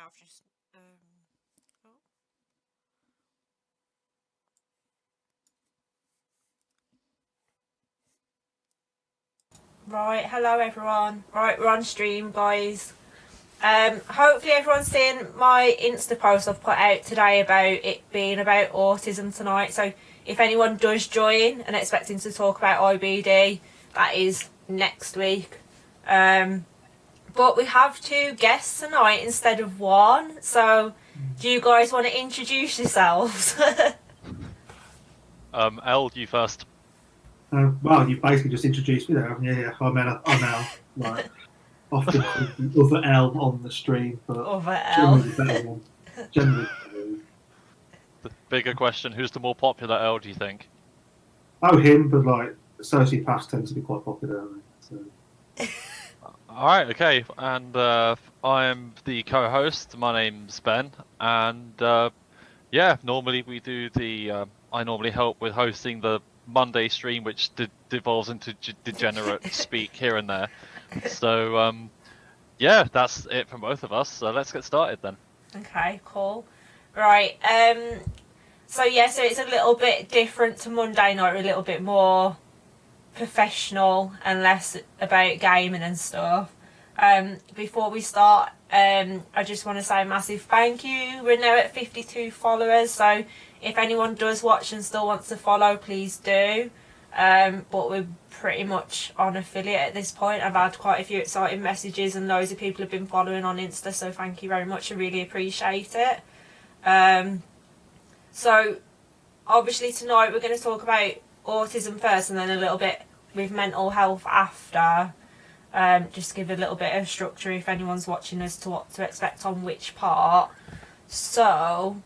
I've just. Oh. Right, hello everyone. Right, we're on stream, guys. Hopefully everyone's seen my Insta post I've put out today about it being about autism tonight. So if anyone does join and expecting to talk about IBD, that is next week. But we have two guests tonight instead of one. So do you guys want to introduce yourselves? Ell, you first. Well, you basically just introduced me there, haven't you? Yeah, I'm Al. Right. Often called the other L on the stream, but Other L. generally the better one. Generally the better one. The bigger question: who's the more popular Ell? Do you think? Oh, him, but like sociopaths tend to be quite popular. So. All right, okay, and I am the co-host. My name's Ben, and yeah, normally we do the. I normally help with hosting the Monday stream, which devolves into degenerate speak here and there. So yeah, that's it from both of us. So let's get started then. Okay, cool. Right. So it's a little bit different to Monday night. We're a little bit more professional and less about gaming and stuff. Before we start, I just want to say a massive thank you. We're now at 52 followers, so if anyone does watch and still wants to follow, please do. But we're pretty much on affiliate at this point. I've had quite a few exciting messages and loads of people have been following on Insta, so thank you very much. I really appreciate it. So obviously tonight we're going to talk about autism first and then a little bit with mental health after. Just to give a little bit of structure if anyone's watching as to what to expect on which part. So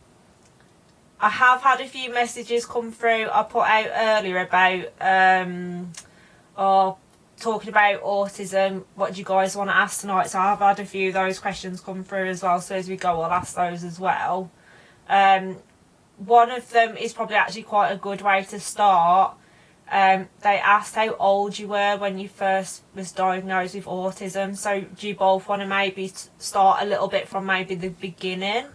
I have had a few messages come through I put out earlier about talking about autism. What do you guys want to ask tonight? So I've had a few of those questions come through as well, so as we go I'll ask those as well. One of them is probably actually quite a good way to start. They asked how old you were when you first was diagnosed with autism. So do you both want to maybe start a little bit from maybe the beginning?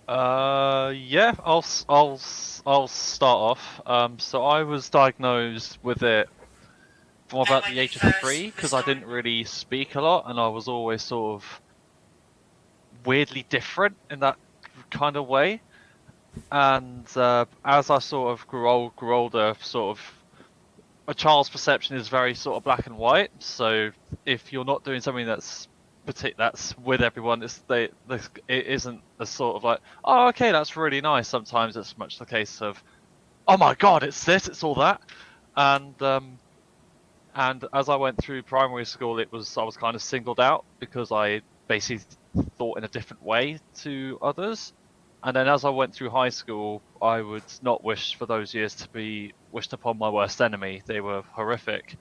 Yeah, I'll start off. So I was diagnosed with it from about the age of 3 because I didn't really speak a lot and I was always sort of weirdly different in that kind of way. And as I sort of grew older, sort of a child's perception is very sort of black and white. So if you're not doing something that's with everyone, it isn't a sort of like, oh, okay, that's really nice. Sometimes it's much the case of, oh my god, it's this, it's all that. And as I went through primary school, I was kind of singled out because I basically thought in a different way to others. And then as I went through high school, I would not wish for those years to be wished upon my worst enemy. They were horrific,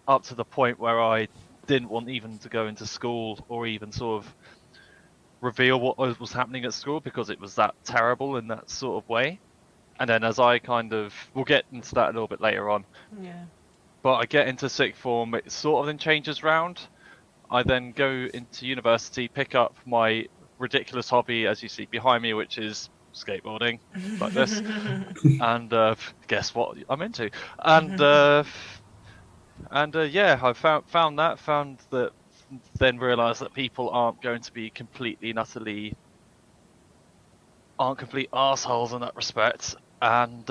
up to the point where I didn't want even to go into school or even sort of reveal what was happening at school because it was that terrible in that sort of way. And then as I we'll get into that a little bit later on. Yeah. But I get into sixth form, it sort of then changes round. I then go into university, pick up my ridiculous hobby, as you see behind me, which is skateboarding, like this. And guess what I'm into? And yeah, I found that, then realised that people aren't going to be complete arseholes in that respect. And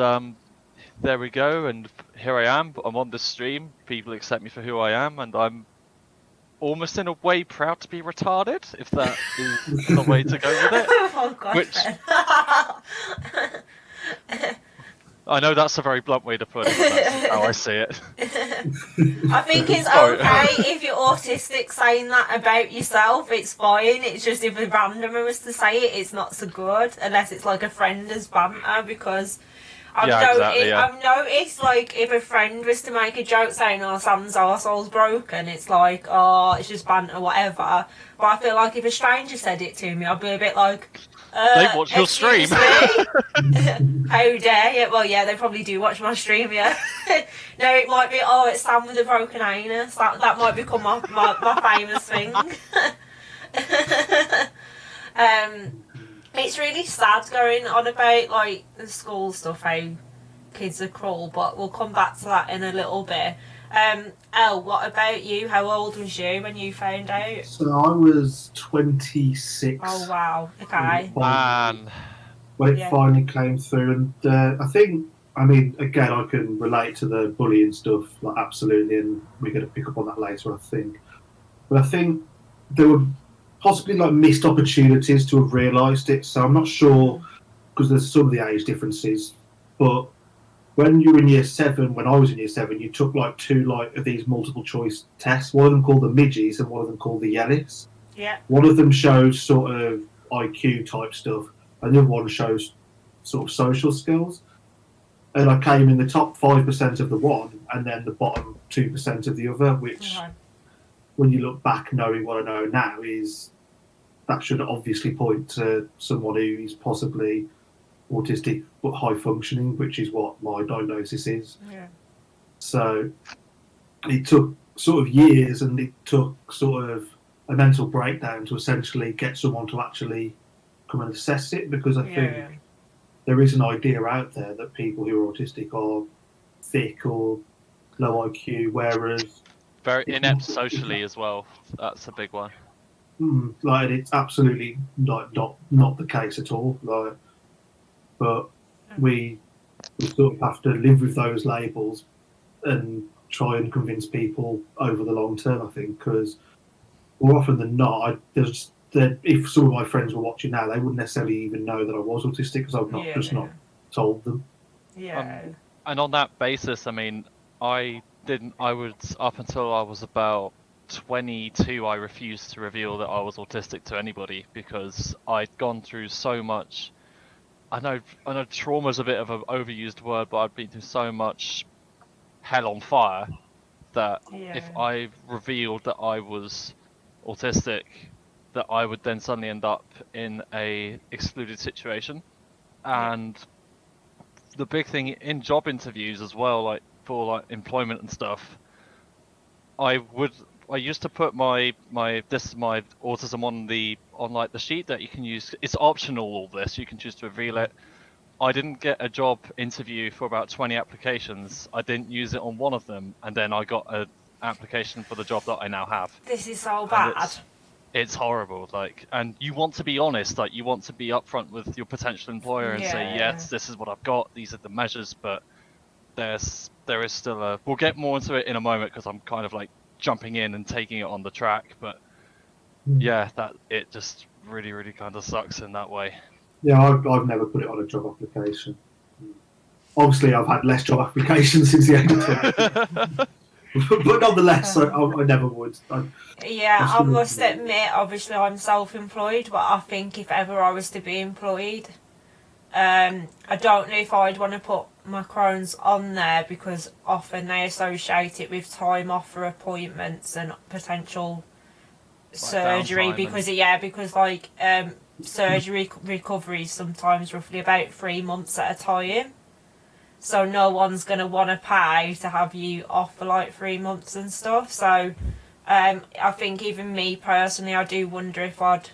there we go, and here I am. I'm on this stream. People accept me for who I am, and I'm almost in a way proud to be retarded, if that is the way to go with it. Oh, God, which I know that's a very blunt way to put it, but that's how I see it. I think it's okay if you're autistic saying that about yourself. It's fine. It's just if a randomer was to say it, it's not so good unless it's like a friend as banter, because I've noticed, like, if a friend was to make a joke saying, oh, Sam's arsehole's broken, it's like, oh, it's just banter, whatever. But I feel like if a stranger said it to me, I'd be a bit like, they watch your stream. How dare you? Well, yeah, they probably do watch my stream, yeah. No, it might be, oh, it's Sam with a broken anus. That might become my famous thing. It's really sad going on about like the school stuff, how kids are cruel, but we'll come back to that in a little bit. Elle, what about you? How old was you when you found out? So I was 26. Oh wow, when it okay. finally- Man, when it Yeah. finally came through, and I think, I mean, again, I can relate to the bullying stuff, like absolutely, and we're going to pick up on that later, I think. But I think there were possibly like missed opportunities to have realised it. So I'm not sure because there's some of the age differences, but when you were in year 7, when I was in year 7, you took like 2 like of these multiple choice tests. One of them called the midgies and one of them called the yellies. Yeah. One of them shows sort of IQ type stuff, and the other one shows sort of social skills. And I came in the top 5% of the one, and then the bottom 2% of the other. Which, Okay. when you look back, knowing what I know now, is that should obviously point to someone who is possibly autistic but high functioning, which is what my diagnosis is. Yeah. So it took sort of years, and it took sort of a mental breakdown to essentially get someone to actually come and assess it, because I think there is an idea out there that people who are autistic are thick or low IQ, whereas very it's inept not- socially as well. That's a big one. like it's absolutely not the case at all. Like, but we sort of have to live with those labels and try and convince people over the long term, I think, because more often than not, if some of my friends were watching now, they wouldn't necessarily even know that I was autistic because I've not told them. Yeah. And on that basis, I mean, I would, up until I was about 22, I refused to reveal that I was autistic to anybody because I'd gone through so much. I know trauma's a bit of an overused word, but I'd been through so much hell on fire that if I revealed that I was autistic, that I would then suddenly end up in a excluded situation. And the big thing in job interviews as well, like for like employment and stuff, I used to put my autism on like the sheet that you can use. It's optional, all this, you can choose to reveal it. I didn't get a job interview for about 20 applications. I didn't use it on one of them, and then I got an application for the job that I now have. This is so And bad. it's horrible, like, and you want to be honest, like, you want to be upfront with your potential employer and say, yes, this is what I've got, these are the measures, but there is still we'll get more into it in a moment because I'm kind of like jumping in and taking it on the track, but yeah, that it just really, really kind of sucks in that way. Yeah, I've never put it on a job application. Obviously, I've had less job applications since the age of 20. But nonetheless, I never would. I must admit, obviously I'm self-employed, but I think if ever I was to be employed, I don't know if I'd want to put my Crohn's on there because often they associate it with time off for appointments and potential surgery because surgery recovery is sometimes roughly about 3 months at a time. So no one's going to want to pay to have you off for like 3 months and stuff. So I think even me personally, I do wonder if I'd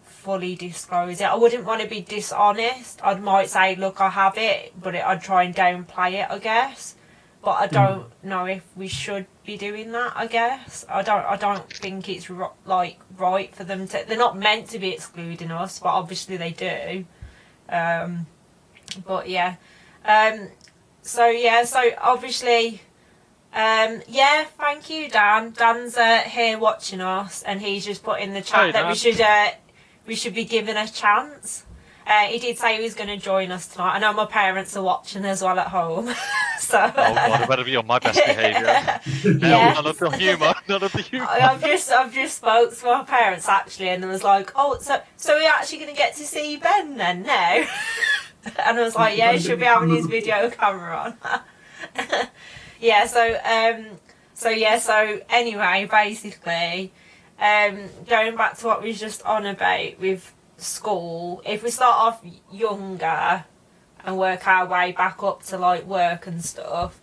fully disclose it. I wouldn't want to be dishonest. I might say, look, I have it, but I'd try and downplay it, I guess. But I don't know if we should be doing that, I guess. I don't think it's right for them to... They're not meant to be excluding us, but obviously they do. But yeah. So obviously, thank you, Dan. Dan's here watching us, and he's just put in the chat that we should be given a chance. He did say he was going to join us tonight. I know my parents are watching as well at home. So. Oh God, I better be on my best behaviour. None of the humour. I've just spoke to my parents actually, and they was like, "Oh, so we're actually going to get to see Ben then now?" And I was like, "Yeah, he should be having his video camera on." So anyway, basically, going back to what we was just on about with school, if we start off younger and work our way back up to like work and stuff,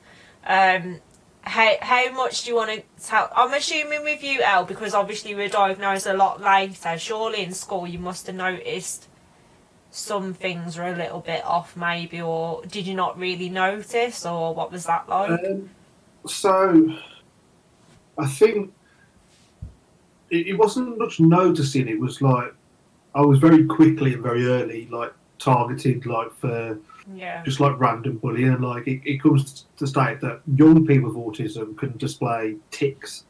how much do you want to tell? I'm assuming with you, Elle, because obviously you were diagnosed a lot later. Surely in school you must have noticed some things were a little bit off, maybe, or did you not really notice, or what was that like? So I think it wasn't much noticing. It was like I was very quickly and very early like targeted like for Yeah. just like random bullying. And like it comes to state that young people with autism can display tics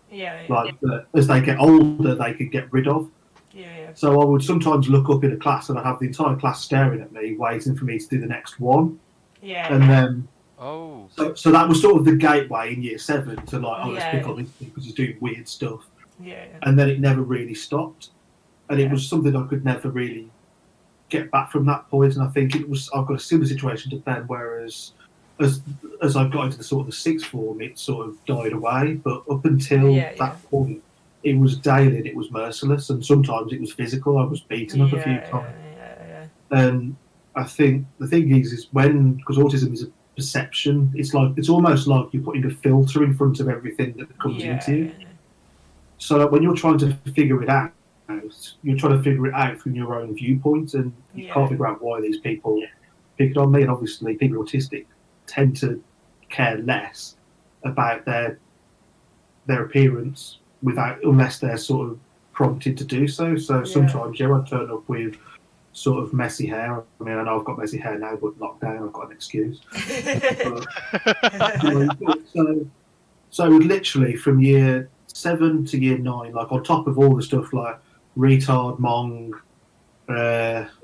Yeah. like that as they get older they can get rid of. Yeah. So I would sometimes look up in a class and I'd have the entire class staring at me, waiting for me to do the next one. Yeah. And then Oh. so that was sort of the gateway in year 7 to like, oh, let's pick Yeah. on this because he's doing weird stuff. Yeah. And then it never really stopped. And it Yeah. was something I could never really get back from that point. And I think I've got a similar situation to Ben, whereas as I got into the sort of the sixth form, it sort of died away. But up until that point, it was daily and it was merciless. And sometimes it was physical. I was beaten up a few times. Yeah. And I think the thing is because autism is a perception, it's almost like you're putting a filter in front of everything that comes into you. So that when you're trying to figure it out, you're trying to figure it out from your own viewpoint, and you can't figure out why these people picked on me. And obviously, people autistic tend to care less about their appearance unless they're sort of prompted to do so. So sometimes, I'd turn up with sort of messy hair. I mean, I know I've got messy hair now, but lockdown, I've got an excuse. So literally from year 7 to year 9, like on top of all the stuff like retard, mong,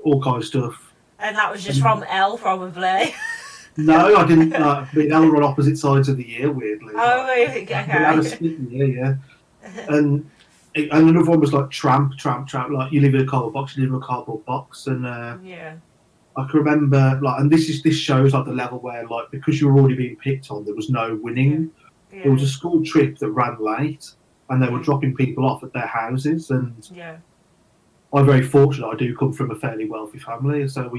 all kind of stuff. And that was just from Elle, probably. No, I didn't. Elle were on opposite sides of the year, weirdly. Oh, really? Okay. We had a split year, yeah. And another one was like tramp. Like you live in a cardboard box, you live in a cardboard box, and I can remember like, and this shows like the level where like because you were already being picked on, there was no winning. Yeah. There was a school trip that ran late, and they were dropping people off at their houses. And I'm very fortunate. I do come from a fairly wealthy family, so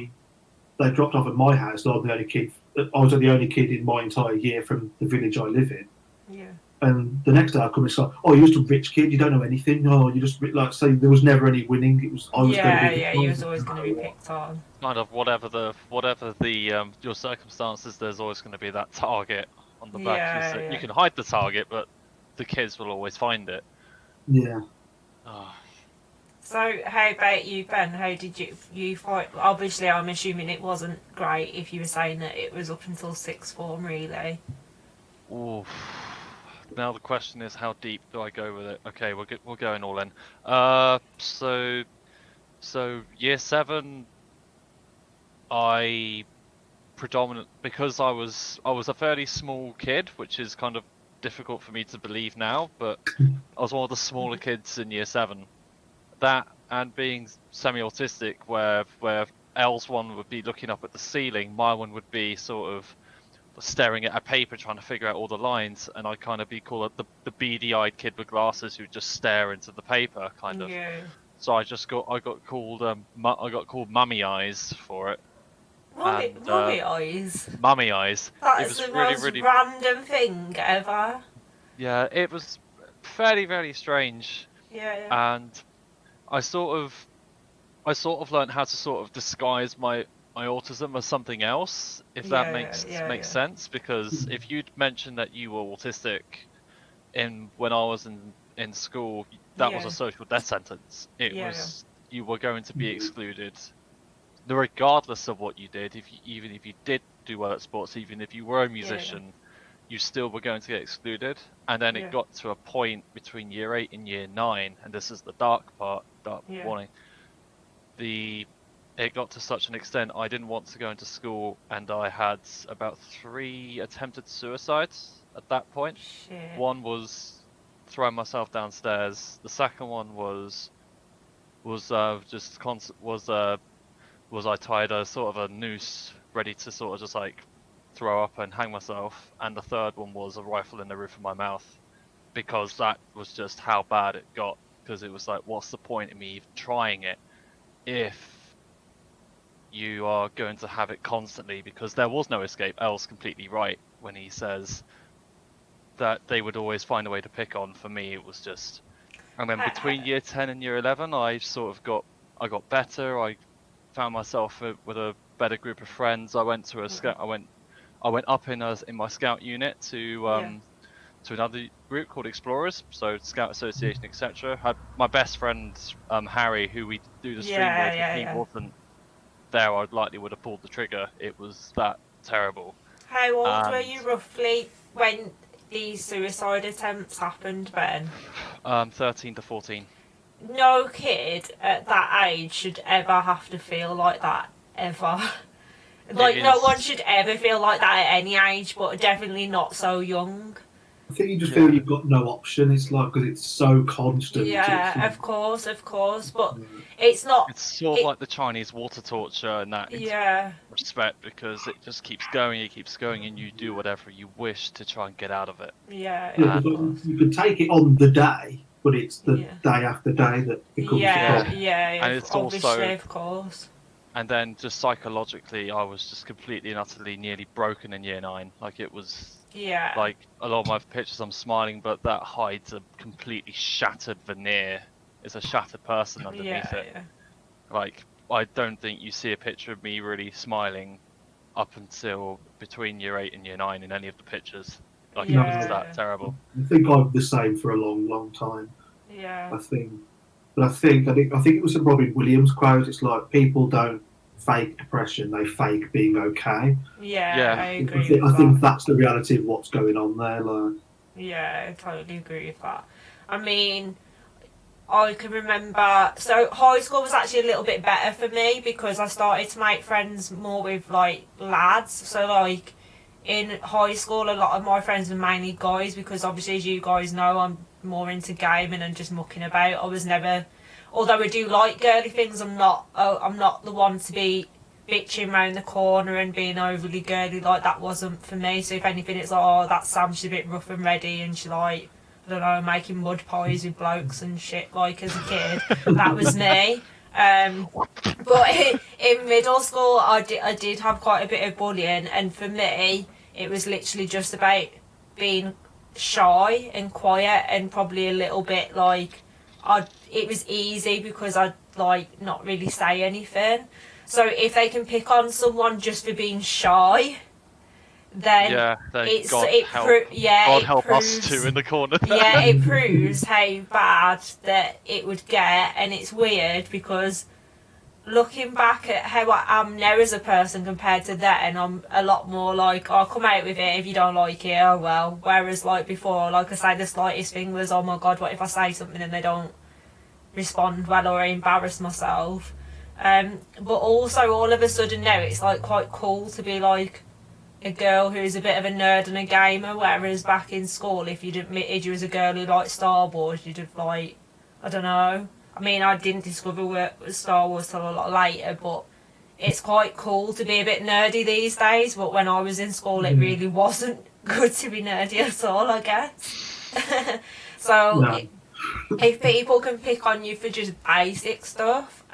they dropped off at my house. And I'm the only kid. I was the only kid in my entire year from the village I live in. Yeah. And the next day I come, it's like, oh, you're just a rich kid. You don't know anything. Oh, you just like so. There was never any winning. It was I was going to be. You was always going to be picked on. Kind of whatever the your circumstances, there's always going to be that target on the back. You can hide the target, but the kids will always find it. Yeah. Oh. So how about you, Ben? How did you fight? Obviously, I'm assuming it wasn't great if you were saying that it was up until sixth form, really. Ooh. Now the question is, how deep do I go with it? Okay, we're going all in. So year 7, I because I was a fairly small kid, which is kind of difficult for me to believe now, but I was one of the smaller kids in year 7. That and being semi-autistic, where Elle's one would be looking up at the ceiling, my one would be sort of staring at a paper trying to figure out all the lines, and I'd kind of be called the beady-eyed kid with glasses who just stare into the paper, kind of. Yeah. So I got called mummy eyes for it. Mummy eyes. Mummy eyes. That it is was the really, most really random thing ever. Yeah, it was fairly, very strange. Yeah. And I sort of learned how to sort of disguise my autism as something else, if that makes sense. Because if you'd mentioned that you were autistic when I was in school, that was a social death sentence. It was you were going to be excluded, regardless of what you did. Even if you did do well at sports, even if you were a musician, you still were going to get excluded. And then it got to a point between year 8 and year 9, and this is the dark warning. It got to such an extent I didn't want to go into school, and I had about 3 attempted suicides at that point. Shit. One was throwing myself downstairs. The second one was I tied a sort of a noose ready to sort of just like throw up and hang myself, and the third one was a rifle in the roof of my mouth, because that was just how bad it got. Because it was like, what's the point in me even trying it if you are going to have it constantly? Because there was no escape. Elle's completely right when he says that they would always find a way to pick on. For me, it was just, and then between year 10 and year 11, I got better. I found myself with a better group of friends. I went to a scout. I went up in my scout unit to another group called Explorers, so Scout Association, etc. Had my best friend Harry, who we do the stream with. If he wasn't there, I likely would have pulled the trigger. It was that terrible. How old were you roughly when these suicide attempts happened, Ben? 13 to 14. No kid at that age should ever have to feel like that, ever. Like, no one should ever feel like that at any age, but definitely not so young. I think you just feel you've got no option. It's like, because it's so constant. Yeah, of course. But it's not... It's sort of like the Chinese water torture in that respect, because it just keeps going, and you do whatever you wish to try and get out of it. Yeah, you can take it on the day, but it's the day after day that becomes the problem. And it's obviously, also, of course. And then just psychologically, I was just completely and utterly nearly broken in year 9. Like, it was... Yeah. Like, a lot of my pictures, I'm smiling, but that hides a completely shattered veneer. It's a shattered person underneath it. Yeah. Like, I don't think you see a picture of me really smiling up until between year 8 and year 9 in any of the pictures. Like, it was that terrible. I think I'm the same for a long, long time. Yeah. I think it was a Robin Williams quote. It's like, people don't fake depression, they fake being okay. Yeah. I agree. I think that's the reality of what's going on there. Like, yeah, I totally agree with that. I mean, I can remember, so high school was actually a little bit better for me because I started to make friends more with like lads. So like in high school, a lot of my friends were mainly guys because obviously, as you guys know, I'm more into gaming and just mucking about. I was never, although I do like girly things, I'm not the one to be bitching round the corner and being overly girly. Like, that wasn't for me. So if anything, it's like, oh, that Sam, she's a bit rough and ready, and she like, I don't know, making mud pies with blokes and shit. Like, as a kid, that was me. But in middle school, I did have quite a bit of bullying, and for me, it was literally just about being shy and quiet and probably a little bit like, it was easy because I'd like not really say anything. So if they can pick on someone just for being shy, then God help us too in the corner. Yeah, it proves how bad that it would get, and it's weird because looking back at how I am now as a person compared to then, I'm a lot more like, I'll come out with it, if you don't like it, oh well. Whereas like before, like I say, the slightest thing was, oh my god, what if I say something and they don't respond well, or I embarrass myself. But also all of a sudden now it's like quite cool to be like a girl who's a bit of a nerd and a gamer, whereas back in school, if you'd admitted you was a girl who liked Star Wars, you'd have like, I don't know. I mean, I didn't discover what Star Wars till a lot later, but it's quite cool to be a bit nerdy these days. But when I was in school, it really wasn't good to be nerdy at all, I guess. So if people can pick on you for just basic stuff,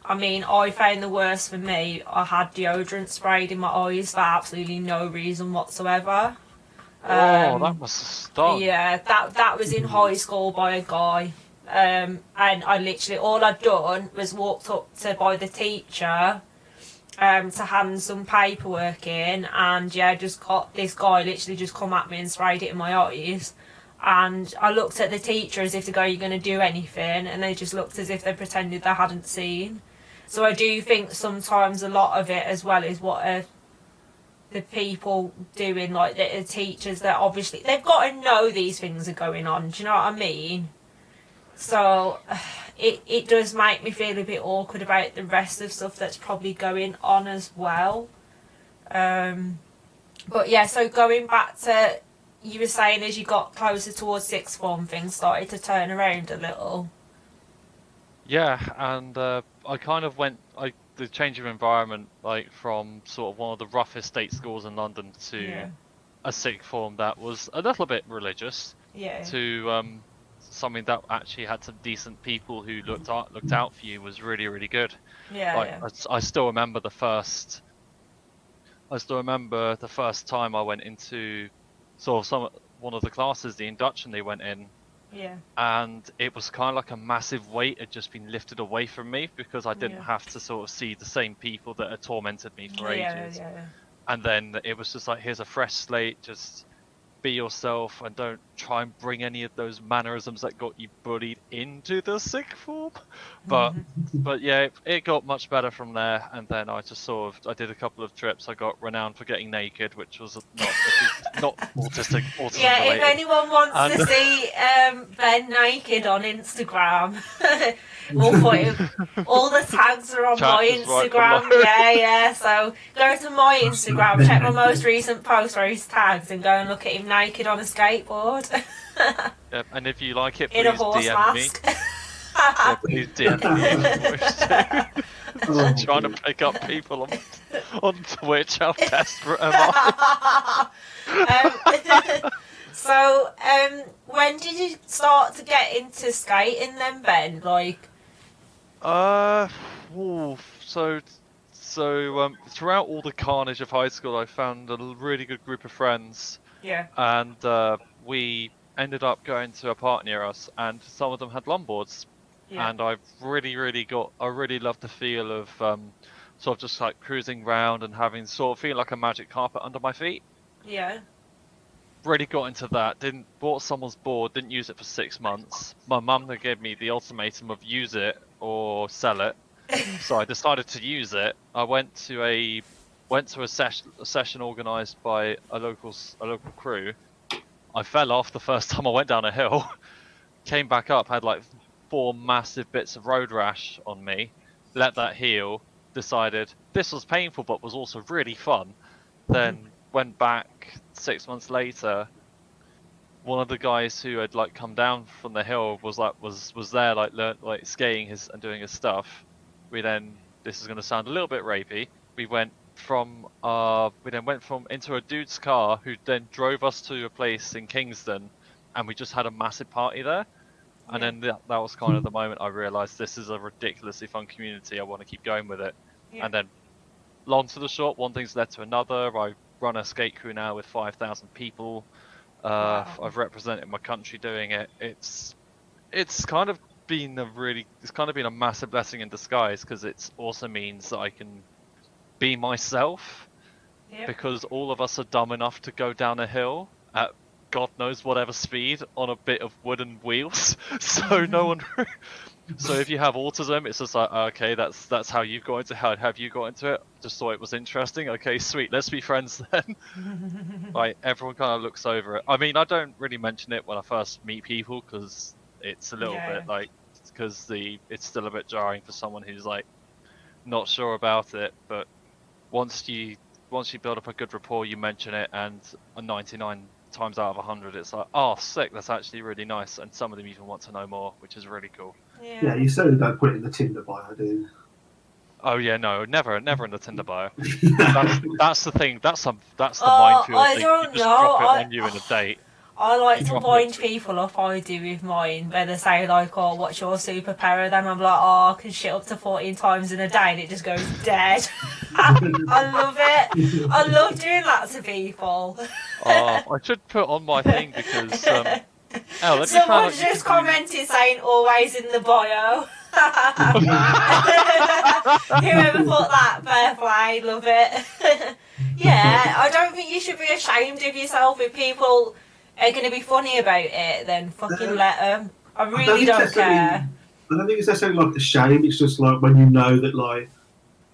I mean, I found the worst for me, I had deodorant sprayed in my eyes for absolutely no reason whatsoever. That must have stung. Yeah, that was in high school by a guy. And I literally, all I'd done was walked up to by the teacher to hand some paperwork in, and just got this guy literally just come at me and sprayed it in my eyes. And I looked at the teacher as if to go, you're going to do anything? And they just looked as if they pretended they hadn't seen. So I do think sometimes a lot of it as well is what are the people doing, like the teachers that obviously, they've got to know these things are going on, do you know what I mean? So it does make me feel a bit awkward about the rest of stuff that's probably going on as well. But yeah, so going back to, you were saying as you got closer towards sixth form, things started to turn around a little. Yeah, and I kind of went, the change of environment, like from sort of one of the roughest state schools in London to a sixth form that was a little bit religious, to something that actually had some decent people who looked out for you, was really, really good. I still remember the first time I went into sort of one of the classes, the induction they went in, Yeah. and it was kind of like a massive weight had just been lifted away from me because I didn't Yeah. have to sort of see the same people that had tormented me for Yeah, ages. yeah. And then it was just like, here's a fresh slate, just be yourself and don't try and bring any of those mannerisms that got you bullied into the sixth form. But yeah, it got much better from there, and then I just I did a couple of trips. I got renowned for getting naked, which was not autism Yeah, if related. anyone wants to see Ben naked on Instagram, we'll put him. All the tags are on Chat my is right Instagram. below. Yeah. So go to my Instagram, check my most recent post where he's tagged, and go and look at him naked on a skateboard Yep, and if you like it, in a please horse DM me. mask. Yeah, please DM me if you wish to. Oh, Trying to pick up people on Twitch. How desperate am I? So, when did you start to get into skating then, Ben? Like, So throughout all the carnage of high school, I found a really good group of friends, yeah, and we ended up going to a park near us, and some of them had longboards, yeah, and I really loved the feel of sort of just like cruising around and having sort of feeling like a magic carpet under my feet. yeah, Really got into that. Bought someone's board, didn't use it for 6 months. My mum then gave me the ultimatum of use it or sell it. So I decided to use it. I went to a session organised by a local crew. I fell off the first time I went down a hill. Came back up, had like 4 massive bits of road rash on me. Let that heal. Decided this was painful, but was also really fun. Then went back 6 months later. One of the guys who had like come down from the hill was there like skating and doing his stuff. This is going to sound a little bit rapey. We then went from into a dude's car who then drove us to a place in Kingston, and we just had a massive party there. And then that was kind of the moment I realised this is a ridiculously fun community. I want to keep going with it. yeah. And then, long to the short, one thing's led to another. I run a skate crew now with 5,000 people. Wow. I've represented my country doing it. It's kind of been a massive blessing in disguise, because it also means that I can be myself, Yep. because all of us are dumb enough to go down a hill at God knows whatever speed on a bit of wooden wheels. So no one. So if you have autism, it's just like, okay, that's how you've got into. How have you got into it? Just thought it was interesting. Okay, sweet, let's be friends then. Like, everyone kind of looks over it. I mean, I don't really mention it when I first meet people, because it's a little bit like, because it's still a bit jarring for someone who's like not sure about it. But once you build up a good rapport, you mention it, and 99 times out of 100, it's like, oh, sick, that's actually really nice, and some of them even want to know more, which is really cool. Yeah, you certainly don't put it in the Tinder bio, do you? Oh yeah, no, never in the Tinder bio. That's the thing. That's the minefield I thing. don't You just know. drop it on you in a date. I like You to drop wind it. people up, I do with mine, where they say like, oh, what's your superpower? Then I'm like, oh, I can shit up to 14 times in a day, and it just goes dead. I love it. I love doing that to people. I should put on my thing, because Someone's just commented saying always in the bio. Whoever put that, fair play, love it. Yeah, I don't think you should be ashamed of yourself. If people are going to be funny about it, then fucking let them. I really don't care. I don't think it's necessarily like a shame. It's just like when you know that, like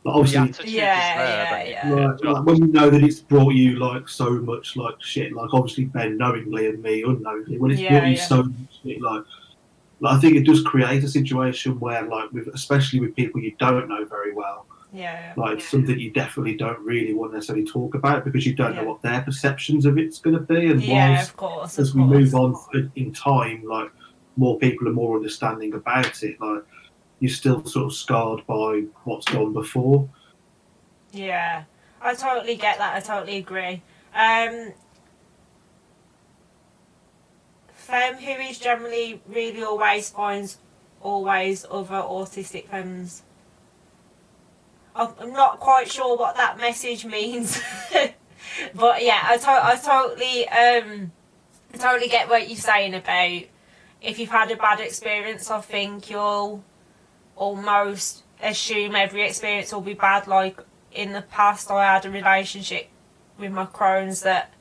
the obviously, attitude is there. Yeah. like when you know that it's brought you like so much like shit. Like obviously Ben knowingly and me unknowingly. When it's brought you so much shit, like I think it does create a situation where, like, especially with people you don't know very well, like something you definitely don't really want to necessarily talk about, because you don't know what their perceptions of it's going to be. And of course, as we move on in time, like more people are more understanding about it. Like you're still sort of scarred by what's gone before. Yeah, I totally get that. I totally agree. Femme who is generally really always finds always other autistic femmes. I'm not quite sure what that message means. But yeah, I totally I totally get what you're saying about if you've had a bad experience. I think you'll almost assume every experience will be bad. Like in the past, I had a relationship with my Crohn's that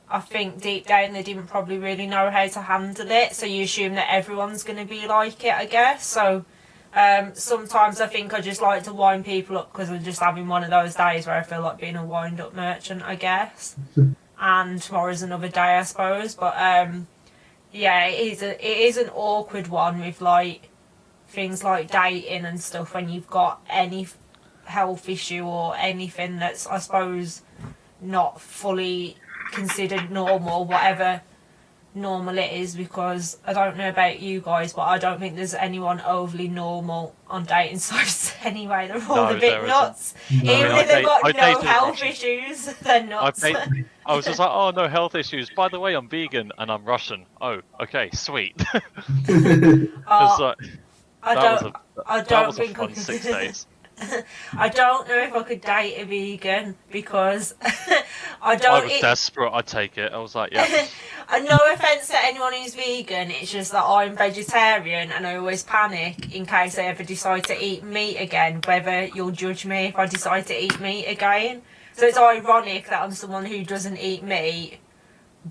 I think deep down they didn't probably really know how to handle it, so you assume that everyone's going to be like it, I guess. So sometimes I think I just like to wind people up because I'm just having one of those days where I feel like being a wind-up merchant, I guess. And tomorrow's another day, I suppose. But yeah, it is an awkward one with like things like dating and stuff when you've got any health issue or anything that's, I suppose, not fully considered normal, whatever normal it is, because I don't know about you guys, but I don't think there's anyone overly normal on dating sites anyway. They're all a bit nuts. No. Even if they've got no health issues, they're nuts. I was just like, oh, no health issues. By the way, I'm vegan and I'm Russian. Oh, okay, sweet. I don't was a think fun 6 days. I don't know if I could date a vegan because I was desperate. I'd take it. I was like, yeah. No offence to anyone who's vegan, it's just that I'm vegetarian and I always panic in case I ever decide to eat meat again, whether you'll judge me if I decide to eat meat again. So it's ironic that I'm someone who doesn't eat meat,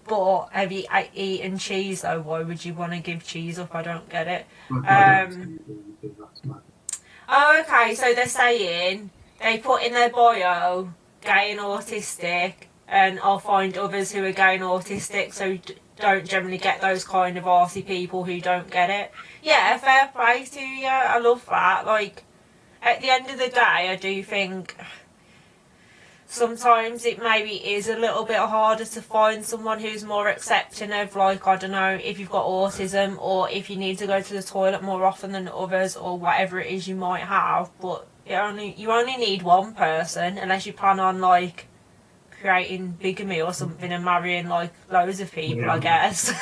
but have you eaten cheese though? Why would you want to give cheese up? I don't get it. Oh, okay, so they're saying they put in their bio gay and autistic, and I'll find others who are gay and autistic, so don't generally get those kind of arsey people who don't get it. Yeah, fair play to you. I love that. Like, at the end of the day, I do think sometimes it maybe is a little bit harder to find someone who's more accepting of, like, I don't know, if you've got autism or if you need to go to the toilet more often than others or whatever it is you might have. But you only need one person unless you plan on, like, creating bigamy or something and marrying, like, loads of people, I guess.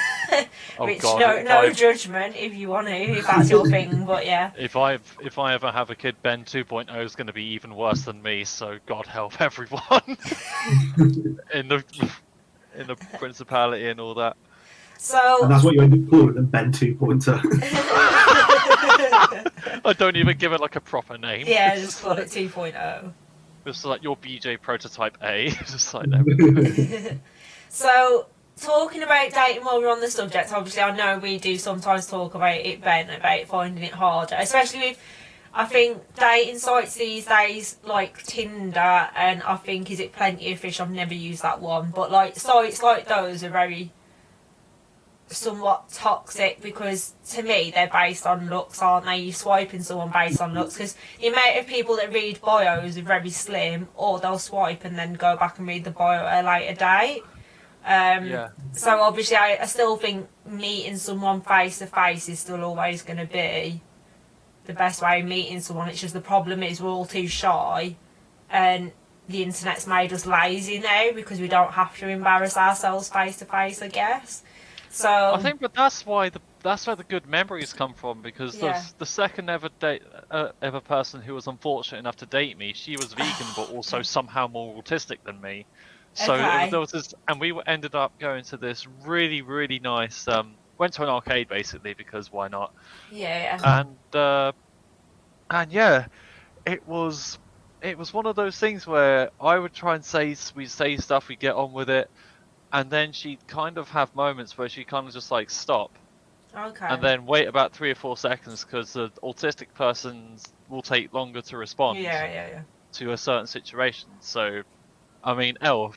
Oh, Which, God, no judgment if you want to, if that's your thing, but yeah. If I ever have a kid, Ben 2.0 is going to be even worse than me. So God help everyone in the principality and all that. And that's what you end up calling them, Ben 2.0. I don't even give it like a proper name. Yeah, just call it 2.0. It's like your BJ prototype A. Just like that. So, talking about dating while we're on the subject, obviously I know we do sometimes talk about it, Ben, about finding it harder, especially with, I think, dating sites these days, like Tinder, and I think, is it Plenty of Fish? I've never used that one, but like sites like those are very somewhat toxic because to me they're based on looks, aren't they? You're swiping someone based on looks because the amount of people that read bios are very slim, or they'll swipe and then go back and read the bio at a later date. So obviously I still think meeting someone face to face is still always going to be the best way of meeting someone. It's just the problem is we're all too shy and the internet's made us lazy now because we don't have to embarrass ourselves face to face, I guess. So I think, but that's where the good memories come from, because the second ever person who was unfortunate enough to date me, she was vegan but also somehow more autistic than me. So there was this, and we ended up going to this really, really nice. Went to an arcade basically because why not? Yeah. And yeah, it was one of those things where I would try and say stuff, we get on with it. And then she'd kind of have moments where she kind of just like stop. Okay. And then wait about 3 or 4 seconds because the autistic person will take longer to respond to a certain situation. So, I mean, Elle,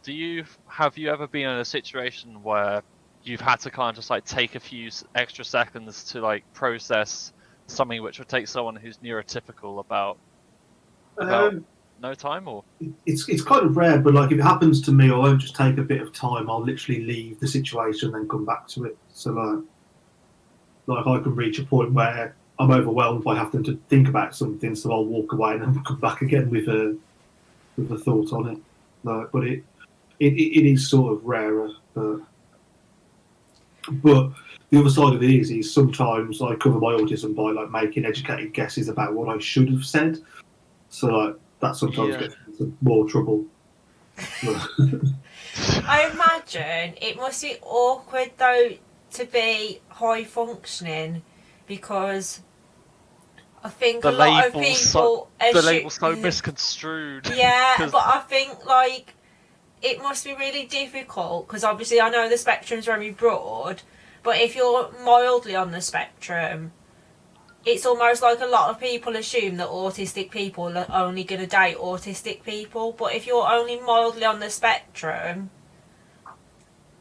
have you ever been in a situation where you've had to kind of just like take a few extra seconds to like process something which would take someone who's neurotypical about no time? Or it's kind of rare, but like if it happens to me, I won't just take a bit of time. I'll literally leave the situation and then come back to it. So like I can reach a point where I'm overwhelmed by having to think about something, so I'll walk away and then come back again with a thought on it. Like, but it is sort of rarer. But the other side of it is sometimes I cover my autism by like making educated guesses about what I should have said. So like that sometimes gets into more trouble. I imagine it must be awkward though to be high functioning, because I think The a lot of label's people the label's so misconstrued. Yeah, 'Cause but I think like it must be really difficult, because obviously I know the spectrum's very broad, but if you're mildly on the spectrum, it's almost like a lot of people assume that autistic people are only going to date autistic people, but if you're only mildly on the spectrum,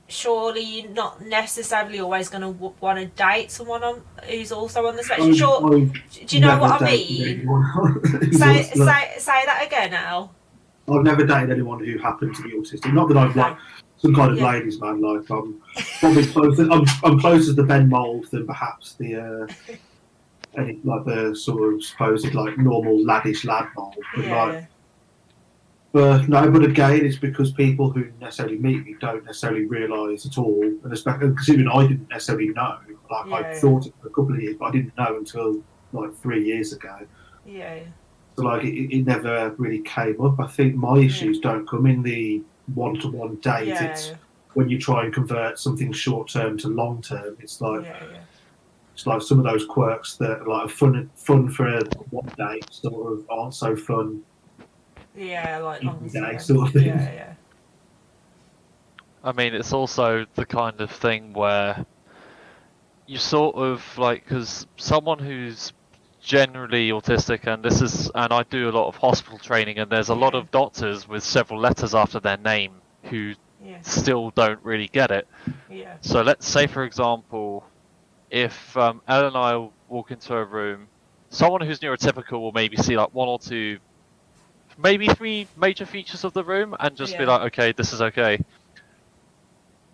surely you're not necessarily always going to want to date someone who's also on the spectrum. Sure, do you know what I mean? Say that again, Al. I've never dated anyone who happened to be autistic. Not that I'm like some kind of ladies' man. Like I'm probably closer. I'm closer to Ben Mould than perhaps the any like the sort of supposed like normal laddish lad mould. But no, but again, it's because people who necessarily meet me don't necessarily realise at all, and especially because even I didn't necessarily know. Like I thought it for a couple of years, but I didn't know until like 3 years ago. Yeah. So like it never really came up. I think my issues don't come in the one-to-one date. Yeah. It's when you try and convert something short-term to long-term. It's like it's like some of those quirks that are like fun for a one date sort of aren't so fun. Yeah, like long day sort of thing. Yeah. I mean, it's also the kind of thing where you sort of like, because someone who's generally autistic, and I do a lot of hospital training, and there's a lot of doctors with several letters after their name who still don't really get it. Yeah. So let's say, for example, if Elle and I walk into a room, someone who's neurotypical will maybe see like 1 or 2, maybe 3 major features of the room and just be like, okay, this is okay.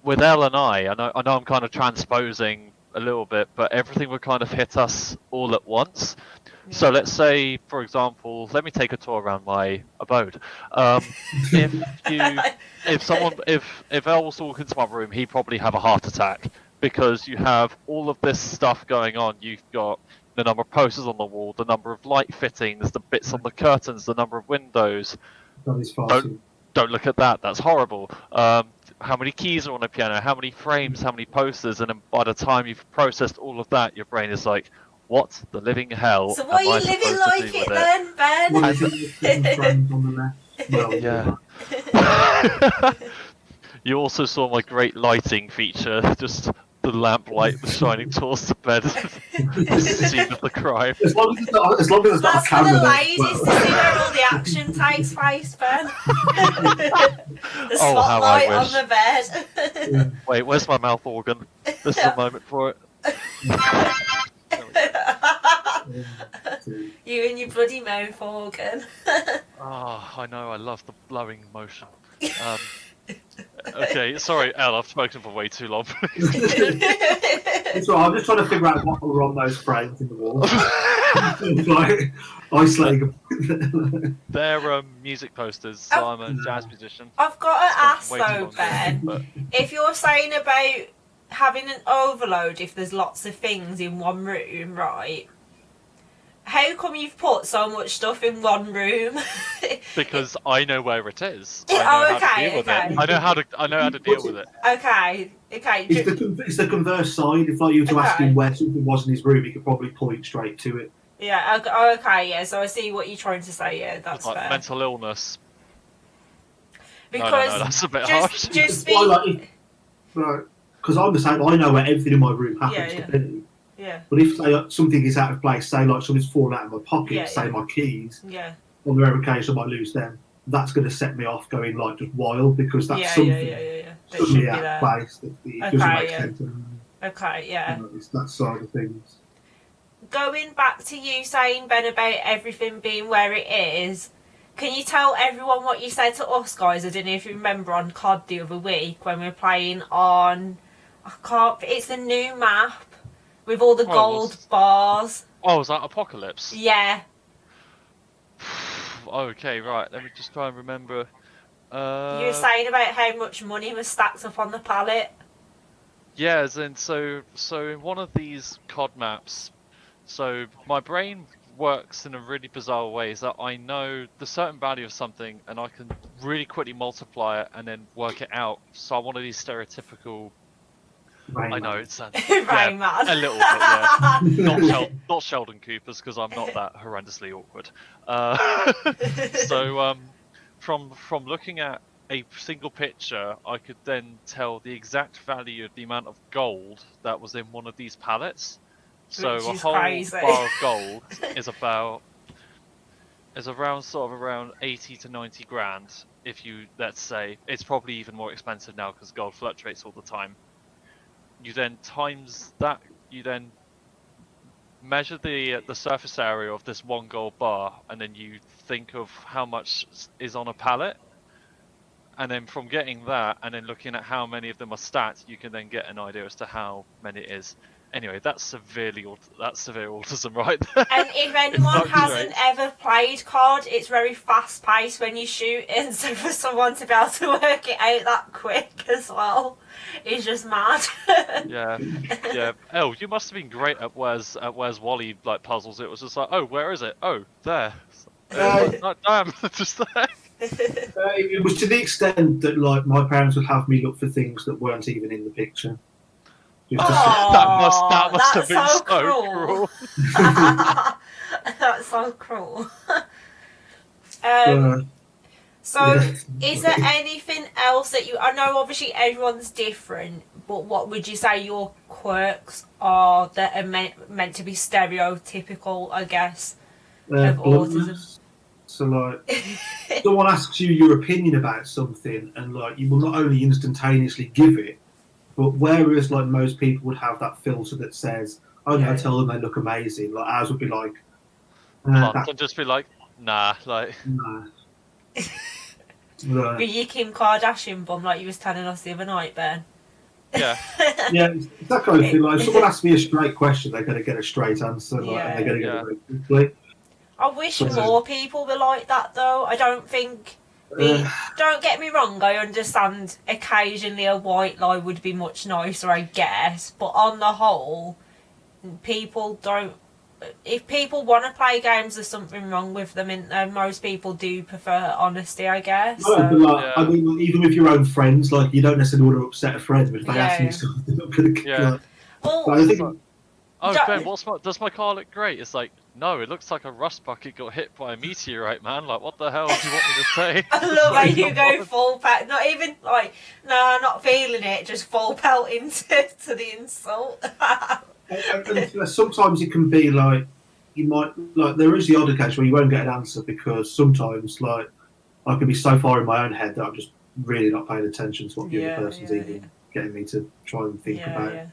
With Elle and I know I'm kind of transposing a little bit, but everything would kind of hit us all at once. So let's say, for example, let me take a tour around my abode. If Elle was to walk into my room, he'd probably have a heart attack, because you have all of this stuff going on. You've got the number of posters on the wall, the number of light fittings, the bits on the curtains, the number of windows. Don't look at that. That's horrible. How many keys are on a piano? How many frames? How many posters? And then by the time you've processed all of that, your brain is like, "What the living hell?" So why are you living like it then, Ben? Yeah. You also saw my great lighting feature, just the lamp light shining towards the bed. The scene of the crime. As long as it's not That's a camera. For the ladies to see where all the action takes place, Ben. The spotlight on the bed. Wait, where's my mouth organ? This is the moment for it. You and your bloody mouth organ. I know, I love the blowing motion. Okay, sorry, Elle, I've spoken for way too long. It's all right, I'm just trying to figure out what were on those frames in the wall. Like, isolating them. They're music posters, so I'm a jazz musician. I've got to ask though, Ben, if you're saying about having an overload if there's lots of things in one room, right? How come you've put so much stuff in one room? Because I know where it is. I know how to deal with it. Okay. It's the converse side. If like you were to ask him where something was in his room, he could probably point straight to it. Yeah. Okay. Yeah. So I see what you're trying to say. Yeah, that's like fair. Mental illness. Because no, that's a bit harsh. Just because I'm the same. I know where everything in my room happens to be. Yeah. But if say something is out of place, say like something's fallen out of my pocket, say my keys, on the rare occasion I might lose them, that's going to set me off going like just wild, because that's something suddenly out of place that it doesn't make sense. Okay, yeah. You know, it's that side of things. Going back to you saying, Ben, about everything being where it is, can you tell everyone what you said to us guys? I don't know if you remember on COD the other week when we were playing on, it's the new map. With all the gold bars. Oh, was that Apocalypse? Yeah. Okay, right. Let me just try and remember. You were saying about how much money was stacked up on the pallet. Yeah, as in, so in one of these COD maps, so my brain works in a really bizarre way, is that I know the certain value of something, and I can really quickly multiply it and then work it out. So I'm one of these stereotypical. I know it sounds Very mad. a little bit, yeah. Not Sheldon Cooper's, because I'm not that horrendously awkward. So from looking at a single picture, I could then tell the exact value of the amount of gold that was in one of these pallets. So Which a is whole crazy. bar of gold is around 80 to 90 grand. If you, let's say, it's probably even more expensive now because gold fluctuates all the time. You then times that, you then measure the surface area of this one gold bar, and then you think of how much is on a pallet. And then from getting that, and then looking at how many of them are stacked, you can then get an idea as to how many it is. Anyway, that's severe autism right there. And if anyone hasn't ever played COD, it's very fast paced when you shoot, and so for someone to be able to work it out that quick as well is just mad. Yeah. Oh, you must have been great at where's Wally like puzzles. It was just like, oh, where is it? Oh, there. Damn, just there. It was to the extent that like my parents would have me look for things that weren't even in the picture. That must have been so cruel. That's so cruel. So, Yeah. is there anything else that I know obviously everyone's different, but what would you say your quirks are that are meant to be stereotypical, I guess, of autism? So like, someone asks you your opinion about something, and like you will not only instantaneously give it, but whereas like most people would have that filter that says, "Oh no, tell them they look amazing," like ours would be like, and just be like, nah, like. Nah. Be you Kim Kardashian bum like you was telling us the other night, Ben? Yeah. Yeah, it's that kind of thing. Like, if someone asks me a straight question, they're going to get a straight answer, like, and they're going to get it very quickly. I wish more people were like that, though. I don't think. Don't get me wrong, I understand occasionally a white lie would be much nicer, I guess, but on the whole, people don't. If people want to play games, there's something wrong with them, and most people do prefer honesty, I guess. No, but like, I mean, even with your own friends, like, you don't necessarily want to upset a friend, but if they ask you something, they're not going to. Yeah. Like, well, I think, Ben, does my car look great? It's like, no, it looks like a rust bucket got hit by a meteorite, man. Like, what the hell do you want me to say? I love how you go full pelt, not even like, no, not feeling it, just full pelt into to the insult. and sometimes it can be like, you might, like, there is the odd occasion where you won't get an answer because sometimes, like, I can be so far in my own head that I'm just really not paying attention to what the other person's even getting me to try and think about.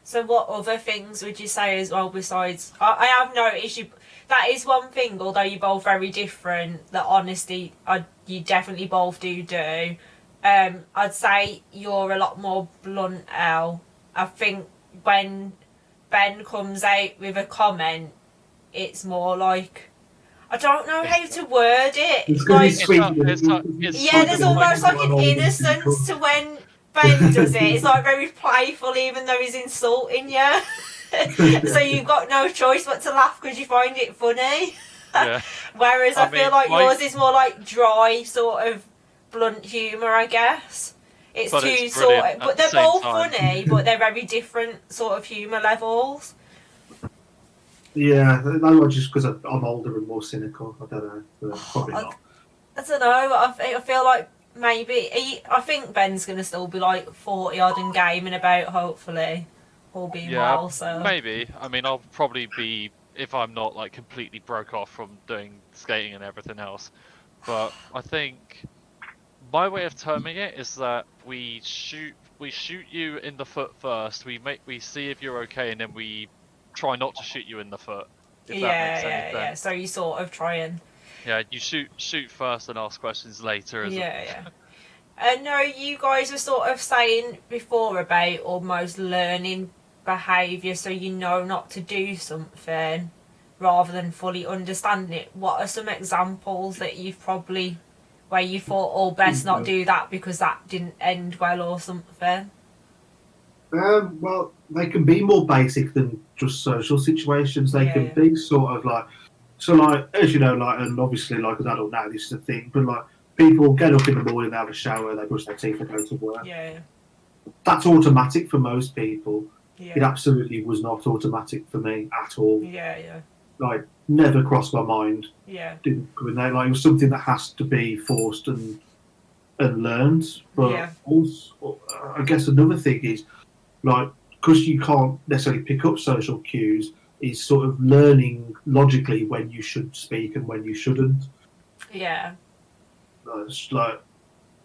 So what other things would you say as well besides... I have noticed that is one thing, although you're both very different, that honesty, you definitely both do. I'd say you're a lot more blunt, Elle. I think when Ben comes out with a comment, it's more like... I don't know how to word it. It's there's almost like an innocence to when... Ben does it. It's like very playful, even though he's insulting you. So you've got no choice but to laugh because you find it funny. Yeah. Whereas I feel like yours is more like dry, sort of blunt humour, I guess. It's but two sort of, but they're both funny, but they're very different sort of humour levels. Yeah, no, just because I'm older and more cynical. I don't know. But probably not. I don't know. I feel like. Maybe. I think Ben's going to still be like 40 odd and gaming about, hopefully. All being well, so. Maybe. I mean, I'll probably be, if I'm not like completely broke off from doing skating and everything else. But I think my way of terming it is that we shoot you in the foot first. We see if you're okay, and then we try not to shoot you in the foot. If that makes any sense. Yeah. So you sort of try and. Yeah, you shoot first and ask questions later. I know you guys were sort of saying before about almost learning behaviour, so you know not to do something rather than fully understanding it. What are some examples that you've probably where you thought, oh, best not do that because that didn't end well or something? Well, they can be more basic than just social situations. They can be sort of like. So, like, as you know, like, and obviously, like, as an adult now, this is a thing, but, like, people get up in the morning, they have a shower, they brush their teeth, and go to work. Yeah. That's automatic for most people. It Yeah. absolutely was not automatic for me at all. Yeah. Like, never crossed my mind. Yeah. Didn't go in there. Like, it was something that has to be forced and learned. But Yeah. also, I guess another thing is, like, because you can't necessarily pick up social cues, is sort of learning logically when you should speak and when you shouldn't. Yeah. It's like,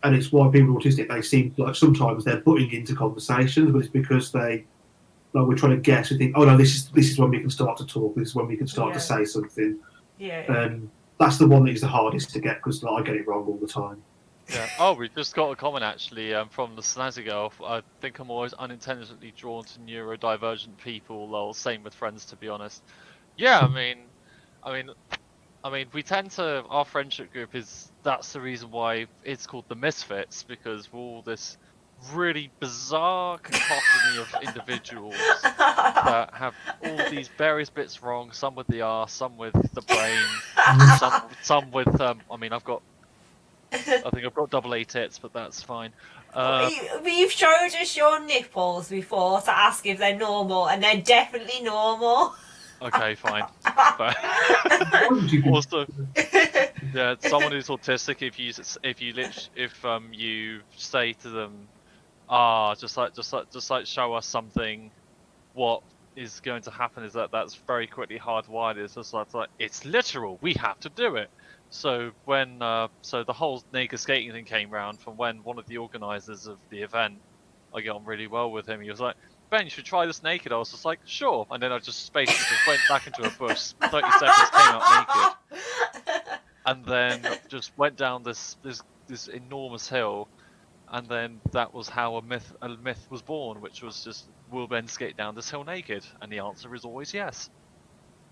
and it's why people are autistic. They seem like sometimes they're butting into conversations, but it's because we're trying to guess. We think, oh no, this is when we can start to talk. This is when we can start to say something. Yeah. That's the one that is the hardest to get because I get it wrong all the time. Yeah. Oh, we just got a comment actually from the Snazzy Girl. I think I'm always unintentionally drawn to neurodivergent people. Lol. Same with friends, to be honest. Yeah, I mean, we tend to, our friendship group that's the reason why it's called the misfits, because we're all this really bizarre cacophony of individuals that have all these various bits wrong, some with the R, some with the brain, some with, I think I've got double A tits, but that's fine. But you've showed us your nipples before to ask if they're normal, and they're definitely normal. Okay, fine. Also, yeah, someone who's autistic, if you say to them, just like show us something, what is going to happen is that's very quickly hardwired. It's just like it's literal. We have to do it. So when so the whole naked skating thing came round from when one of the organisers of the event, I get on really well with him. He was like, Ben, you should try this naked. I was just like, sure. And then I just basically just went back into a bush, 30 seconds, came out naked. And then just went down this enormous hill. And then that was how a myth was born, which was just, will Ben skate down this hill naked? And the answer is always yes.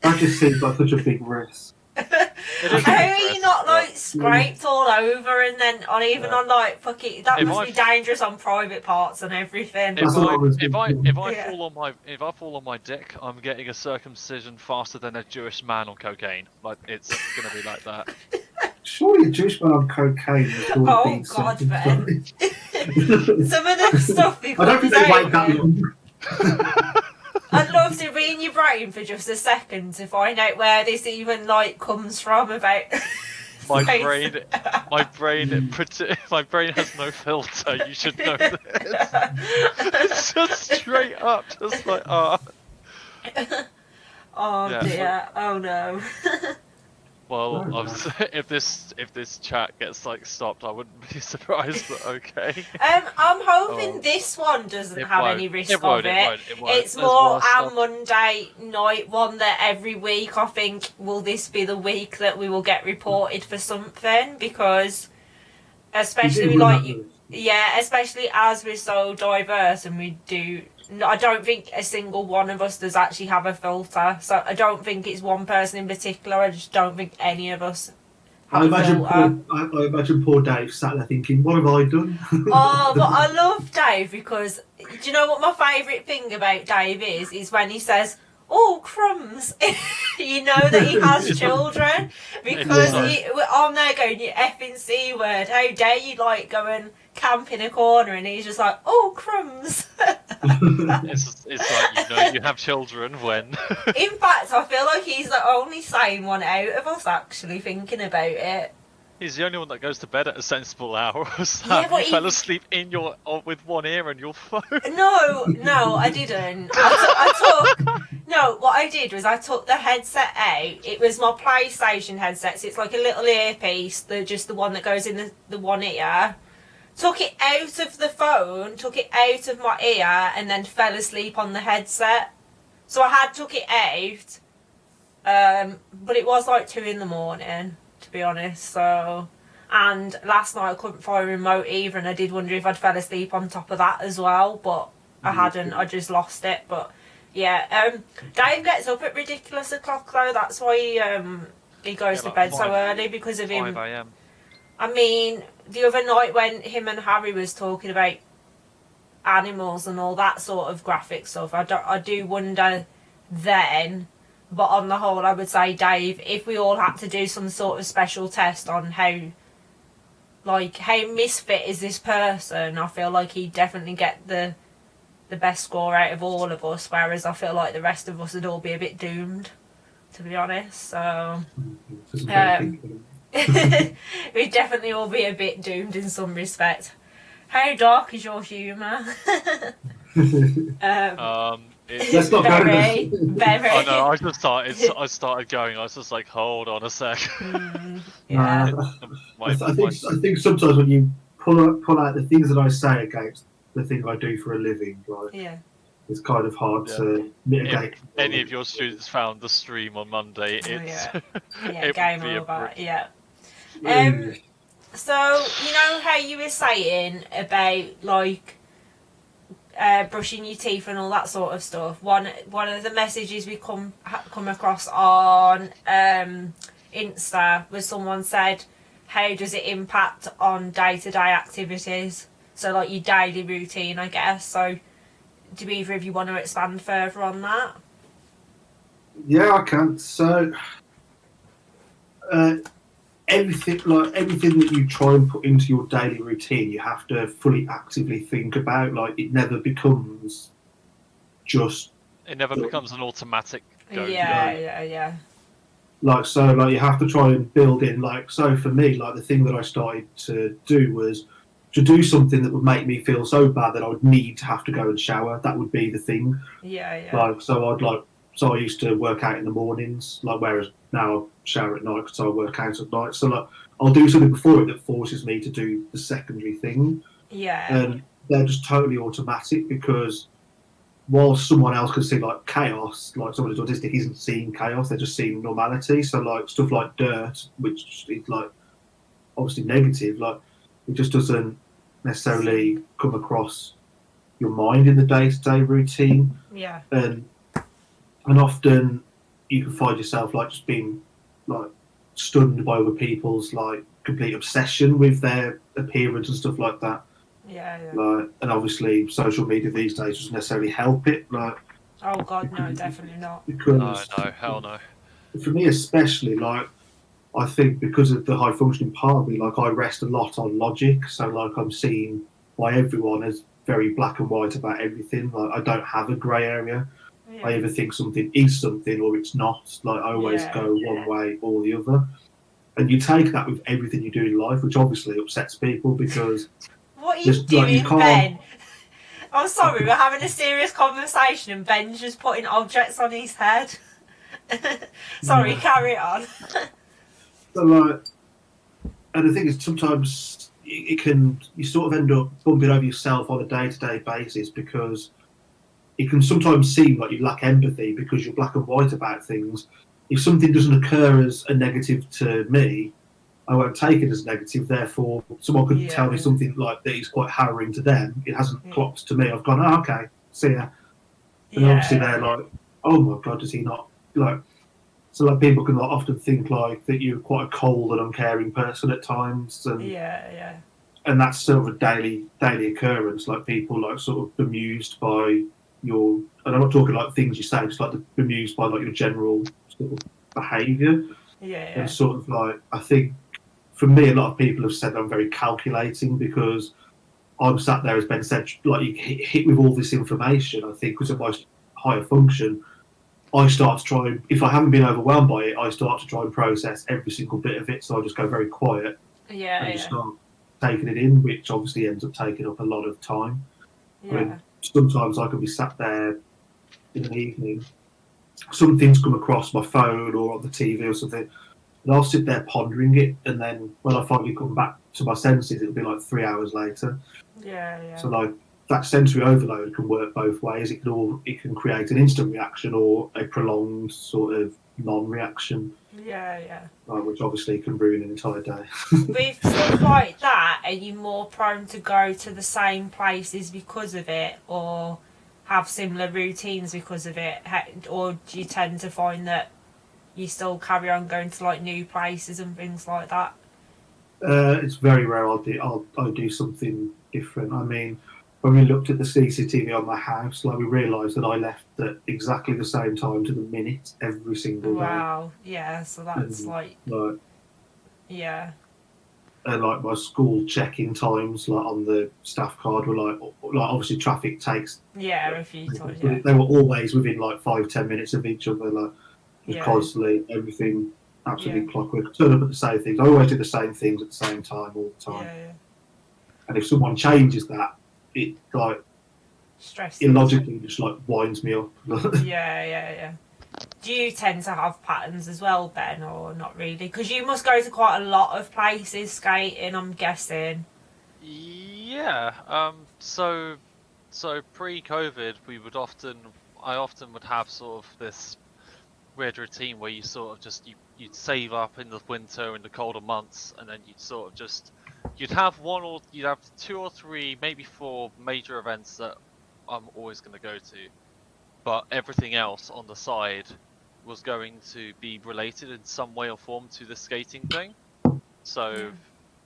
That just seems like such a big risk. How are you not like scraped all over and then on like fucking that must be dangerous on private parts and everything. If I fall on my dick, I'm getting a circumcision faster than a Jewish man on cocaine. Like it's gonna be like that. Surely a Jewish man on cocaine is oh God, Ben. Some of the stuff I don't think they wait that long. I'd love to be in your brain for just a second to find out where this even like comes from about my brain has no filter. You should know this. It's just straight up, just like oh yeah. Dear, oh no. Well, if this chat gets like stopped, I wouldn't be surprised. But okay. I'm hoping this one doesn't have any risk of it. It's more our Monday night one that every week I think, will this be the week that we will get reported for something? Because especially especially as we're so diverse and we do. I don't think a single one of us does actually have a filter. So I don't think it's one person in particular. I just don't think any of us have a filter. I imagine poor Dave sat there thinking, what have I done? Oh, but I love Dave because, do you know what my favourite thing about Dave is? Is when he says, oh, crumbs. You know that he has children. Because I'm there going, you effing C word. How dare you like go and camp in a corner, and he's just like, oh, crumbs. It's like, you have children when. In fact, I feel like he's the only sane one out of us actually thinking about it. He's the only one that goes to bed at a sensible hour. Yeah, but he fell asleep with one ear on your phone. No, I didn't. No, what I did was I took the headset out. It was my PlayStation headset, so it's like a little earpiece, just the one that goes in the one ear. Took it out of the phone, took it out of my ear, and then fell asleep on the headset. So I took it out, but it was like 2 a.m, to be honest. So, and last night I couldn't find a remote either, and I did wonder if I'd fell asleep on top of that as well, but I hadn't. I just lost it. But yeah, Dave gets up at ridiculous o'clock though. That's why he goes to bed so early because of him. 5 a.m. I mean, the other night when him and Harry was talking about animals and all that sort of graphic stuff, I do wonder then, but on the whole I would say, Dave, if we all had to do some sort of special test on how like how misfit is this person. I feel like he'd definitely get the best score out of all of us, whereas I feel like the rest of us would all be a bit doomed, to be honest. So we'd definitely all be a bit doomed in some respect. How dark is your humour? Let's not go very, there. very. Oh no, I started going. I was just like, hold on a sec. Yeah. I think sometimes when you pull out the things that I say against the thing I do for a living, like, Yeah. it's kind of hard to mitigate. If any of your students found the stream on Monday, it's it game would be over. Yeah. Mm. So you know how you were saying about like brushing your teeth and all that sort of stuff. One of the messages we come across on Insta was someone said, how does it impact on day-to-day activities? So like your daily routine, I guess. So do either of you want to expand further on that? Yeah, I can. So everything that you try and put into your daily routine, you have to fully actively think about. Like, it never becomes just. It never becomes an automatic go. Yeah. Like, so, like, you have to try and build in. Like, so for me, like, the thing that I started to do was to do something that would make me feel so bad that I would need to have to go and shower. That would be the thing. Yeah. Like, so I used to work out in the mornings, like, whereas now I shower at night because I work out at night. So, like, I'll do something before it that forces me to do the secondary thing. Yeah. And they're just totally automatic because while someone else can see, like, chaos, like, someone who's autistic isn't seeing chaos, they're just seeing normality. So, like, stuff like dirt, which is, like, obviously negative, like, it just doesn't necessarily come across your mind in the day-to-day routine. Yeah. And often you can find yourself like just being like stunned by other people's like complete obsession with their appearance and stuff like that. Yeah. Like, and obviously social media these days doesn't necessarily help it. Like, oh God, no, definitely not. Because No, hell no. For me especially, like, I think because of the high functioning part of me, like, I rest a lot on logic. So like I'm seen by everyone as very black and white about everything. Like, I don't have a grey area. Yeah. I either think something is something or it's not. Like, I always go one way or the other. And you take that with everything you do in life, which obviously upsets people because... What are you doing, like, Ben? I'm sorry, we're having a serious conversation and Ben's just putting objects on his head. Sorry, carry on. So, like, and the thing is, sometimes you sort of end up bumping over yourself on a day-to-day basis because it can sometimes seem like you lack empathy because you're black and white about things. If something doesn't occur as a negative to me, I won't take it as negative. Therefore, someone could tell me something like that is quite harrowing to them. It hasn't clocked to me. I've gone, oh, okay, see ya. And obviously they're like, oh my God, does he not? Like, so like people can like often think like that you're quite a cold and uncaring person at times. And and that's sort of a daily occurrence. Like, people like sort of bemused by your, and I'm not talking like things you say, just like bemused by like your general sort of behaviour. And sort of like, I think for me, a lot of people have said I'm very calculating because I'm sat there, as Ben said, like, you hit with all this information. I think because of my higher function, I start to try and, if I haven't been overwhelmed by it, I start to try and process every single bit of it. So I just go very quiet and just start taking it in, which obviously ends up taking up a lot of time. I mean, sometimes I can be sat there in an evening, something's come across my phone or on the TV or something, and I'll sit there pondering it, and then when I finally come back to my senses, it'll be like 3 hours later. So like, that sensory overload can work both ways. It can create an instant reaction or a prolonged sort of non-reaction. Which obviously can ruin an entire day. With stuff like that, are you more prone to go to the same places because of it, or have similar routines because of it, or do you tend to find that you still carry on going to like new places and things like that? It's very rare I'll do something different. I mean, when we looked at the CCTV on my house, like, we realised that I left at exactly the same time to the minute every single day. Wow, yeah, so that's like my school check-in times, like on the staff card, were like obviously traffic takes. Yeah, a few times. But Yeah. they were always within like 5-10 minutes of each other, like just Yeah. constantly everything absolutely Yeah. clockwork. Turn up at the same things. I always do the same things at the same time all the time. Yeah. And if someone changes that, it like Stress. illogically just like winds me up. Yeah. Do you tend to have patterns as well, Ben, or not really? Because you must go to quite a lot of places skating, I'm guessing. Yeah. So pre-COVID, I often would have sort of this weird routine where you sort of just you'd save up in the winter and the colder months, and then you'd have two or three, maybe four major events that I'm always going to go to, but everything else on the side was going to be related in some way or form to the skating thing. So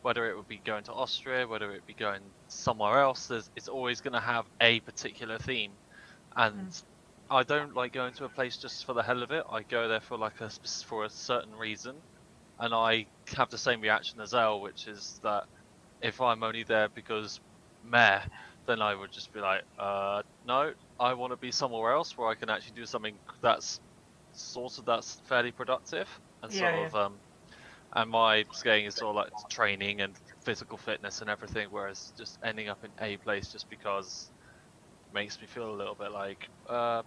whether it would be going to Austria, whether it be going somewhere else, it's always going to have a particular theme. And I don't like going to a place just for the hell of it. I go there for for a certain reason, and I have the same reaction as Elle, which is that if I'm only there because meh, then I would just be like, no, I want to be somewhere else where I can actually do something that's fairly productive and and my skating is sort of like training and physical fitness and everything, whereas just ending up in a place just because makes me feel a little bit like, nah,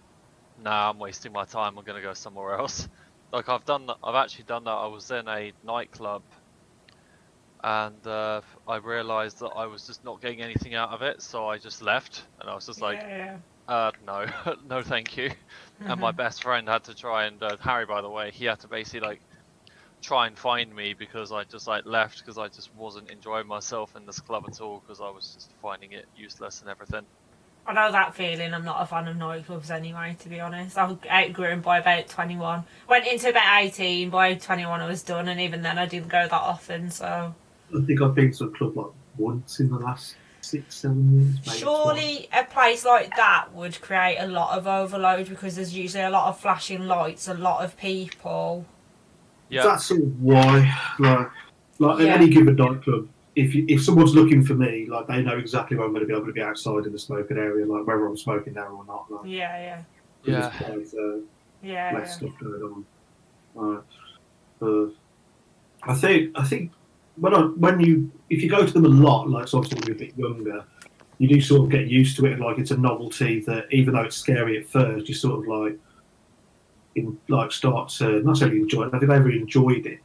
I'm wasting my time, I'm gonna go somewhere else. Like I've actually done that. I was in a nightclub and I realised that I was just not getting anything out of it, so I just left, and I was just like, no, no thank you. And my best friend had to try and, Harry by the way, he had to basically try and find me because I just left because I just wasn't enjoying myself in this club at all because I was just finding it useless and everything. I know that feeling. I'm not a fan of nightclubs anyway, to be honest. I outgrew them by about 21. Went into about 18, by 21 I was done, and even then I didn't go that often, so... I think I've been to a club once in the last 6-7 years. Maybe surely a place like that would create a lot of overload because there's usually a lot of flashing lights, a lot of people. Yeah. That's sort of why, at any given nightclub, if someone's looking for me, they know exactly where I'm going to be able to be outside in the smoking area, whether I'm smoking there or not. Yeah. There's quite less stuff going on. I think if you go to them a lot, so obviously when you're a bit younger, you do sort of get used to it. It's a novelty that even though it's scary at first, you sort of start to not necessarily enjoy it. I think I ever enjoyed it,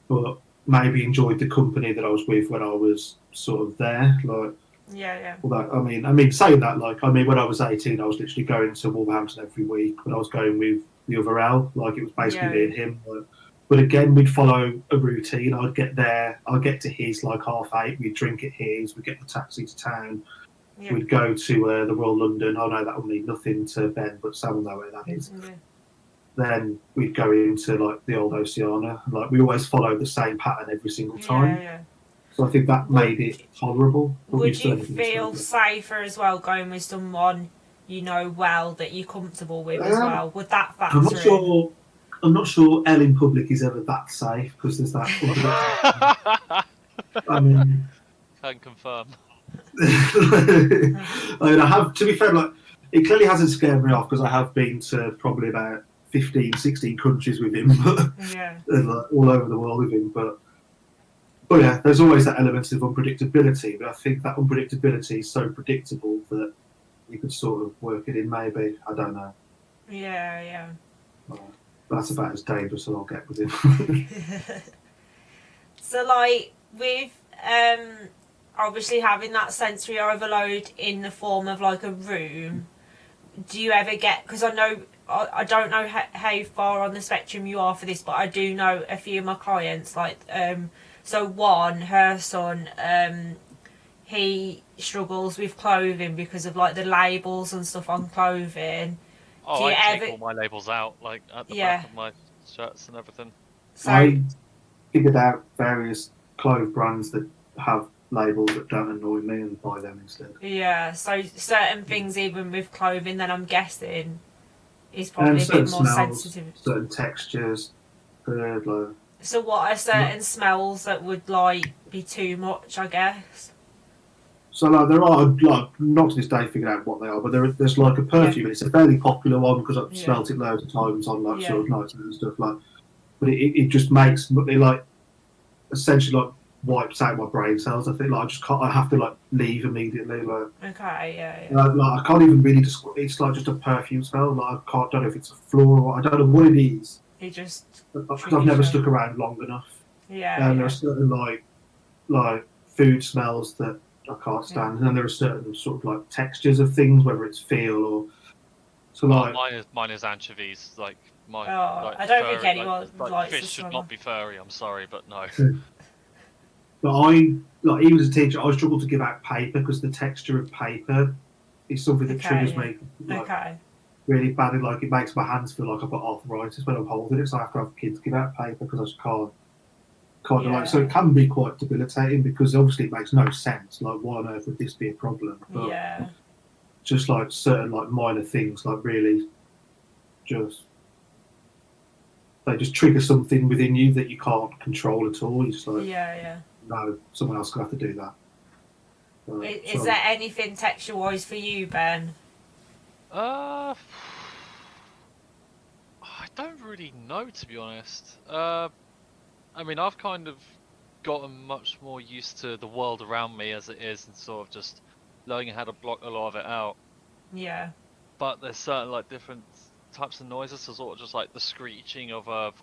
but maybe enjoyed the company that I was with when I was sort of there. Although, I mean, saying that, when I was 18, I was literally going to Wolverhampton every week, but I was going with the other L. It was basically me and him. But again, we'd follow a routine. I'd get there, I'd get to his 8:30, we'd drink at his, we'd get the taxi to town, we'd go to the Royal London. I know that will mean nothing to Ben, but Sam will know where that is. Then we'd go into the old Oceana. We always followed the same pattern every single time. So I think that made it tolerable. Would you feel safer as well going with someone you know well that you're comfortable with as well? Would that factor in? I'm not sure Elle in public is ever that safe because there's that. I mean, can confirm. I have, to be fair, it clearly hasn't scared me off because I have been to probably about 15, 16 countries with him, all over the world with him. But yeah, there's always that element of unpredictability. But I think that unpredictability is so predictable that you could sort of work it in. Maybe, I don't know. Yeah. That's about as dangerous as I'll get with him. So, with obviously having that sensory overload in the form of a room, do you ever get? Because I know I don't know how far on the spectrum you are for this, but I do know a few of my clients. So one, her son, he struggles with clothing because of the labels and stuff on clothing. Oh, I take all my labels out, at the back of my shirts and everything. So, I figured out various clothes brands that have labels that don't annoy me and buy them instead. Yeah, so certain things, even with clothing, then I'm guessing is probably a bit more smells, sensitive. Certain textures, So what are certain smells that would like be too much, I guess? So like there are like not to this day figured out what they are, but there's like a perfume. And it's a fairly popular one because I've smelt it loads of times on like sort of nights and stuff like. But it just makes it like essentially like wipes out my brain cells. I think like I just can't. I have to like leave immediately. Like Okay, yeah. like I can't even really describe. It's like just a perfume smell. Like I can't. Don't know if it's a floor or what. I don't know what it is. You just Because I've never stuck around long enough. Yeah. And there are certain like food smells that I can't stand, and then there are certain sort of like textures of things, whether it's feel or so like. Mine is anchovies. Like my. Oh, I don't think anyone likes fish should not be furry. I'm sorry, but no. But I like even as a teacher, I struggle to give out paper because the texture of paper is something that triggers me really badly. Like it makes my hands feel like I've got arthritis when I'm holding it, so I have to have kids give out paper because I just can't. Like, so it can be quite debilitating because obviously it makes no sense. Like, why on earth would this be a problem? But just like certain like minor things, like really, they just trigger something within you that you can't control at all. You just like, no, someone else can have to do that. Is there anything texture-wise for you, Ben? I don't really know, to be honest. I mean, I've kind of gotten much more used to the world around me as it is, and sort of just learning how to block a lot of it out. Yeah. But there's certain like different types of noises, so sort of just like the screeching of a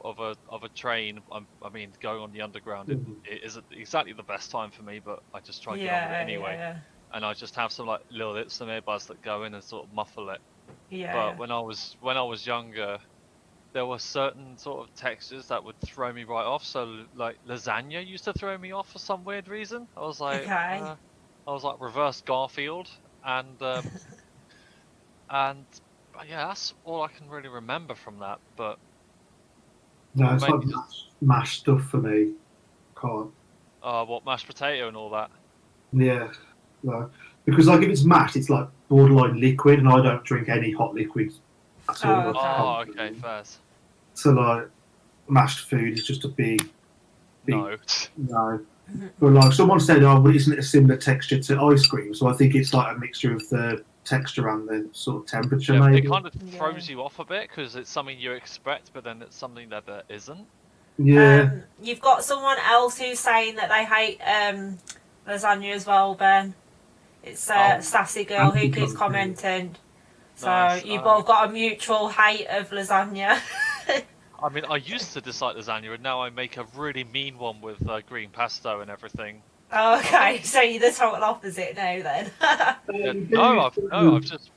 train. I mean, going on the underground, it isn't exactly the best time for me, but I just try and get on with it anyway. And I just have some like some earbuds that go in and sort of muffle it. But when I was younger, there were certain sort of textures that would throw me right off. So like lasagna used to throw me off for some weird reason. I was like, reverse Garfield, and and yeah, that's all I can really remember from that. But no, it's like mashed stuff for me. Can't. What, mashed potato and all that? Yeah, no. Because like if it's mashed, it's like borderline liquid, and I don't drink any hot liquids at all. Oh, okay, fair. So like mashed food is just a big no. But like someone said, oh, well, isn't it a similar texture to ice cream? So I think it's like a mixture of the texture and the sort of temperature. Maybe it kind of throws you off a bit because it's something you expect, but then it's something that isn't. Yeah. You've got someone else who's saying that they hate lasagna as well, Ben. It's Sassy Girl who keeps commenting. So you've both got a mutual hate of lasagna. I mean, I used to dislike lasagna, and now I make a really mean one with green pesto and everything. Oh, okay, so you're the total opposite now then. I've just.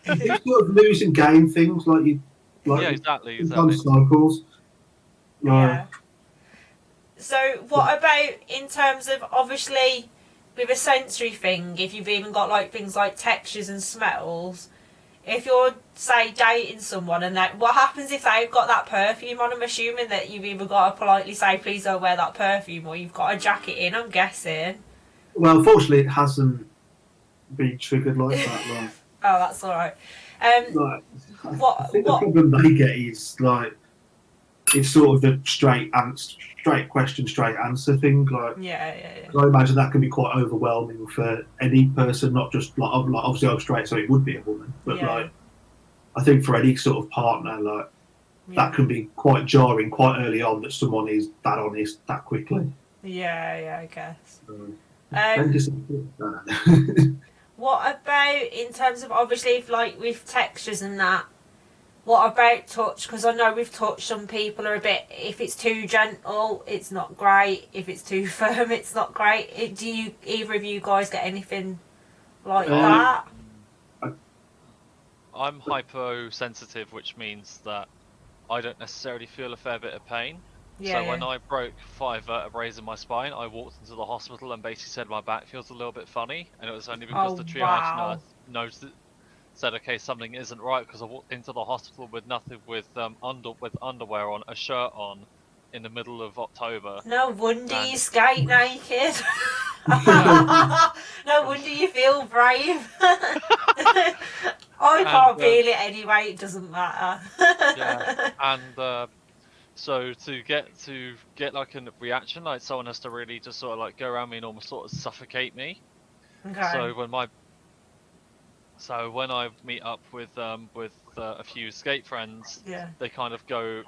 You sort of lose and gain things like you. Like exactly. Cycles. Yeah. So what about in terms of obviously with a sensory thing? If you've even got like things like textures and smells. If you're, say, dating someone and what happens if they've got that perfume on? I'm assuming that you've either got to politely say, please don't wear that perfume, or you've got to jack it in, I'm guessing. Well, unfortunately, it hasn't been triggered like that. Like, oh, that's all right. I think the problem they get is, like, it's sort of the straight question, straight answer thing. Like, I imagine that can be quite overwhelming for any person, not just like obviously I'm straight, so it would be a woman, but like I think for any sort of partner, like that can be quite jarring quite early on that someone is that honest that quickly. Yeah, I guess. What about in terms of obviously if, like with textures and that? What about touch? Because I know with touch, some people are a bit. If it's too gentle, it's not great. If it's too firm, it's not great. Do either of you guys get anything like that? I'm hyposensitive, which means that I don't necessarily feel a fair bit of pain. When I broke 5 vertebrae in my spine, I walked into the hospital and basically said my back feels a little bit funny, and it was only because the triage nurse noticed it. Said, okay, something isn't right, because I walked into the hospital with nothing, with underwear on, a shirt on, in the middle of October. No wonder you skate naked. No wonder you feel brave. I can't feel it anyway. It doesn't matter. And So to get like a reaction, like someone has to really just sort of like go around me and almost sort of suffocate me. Okay. So when I meet up with a few skate friends, Yeah. they kind of go.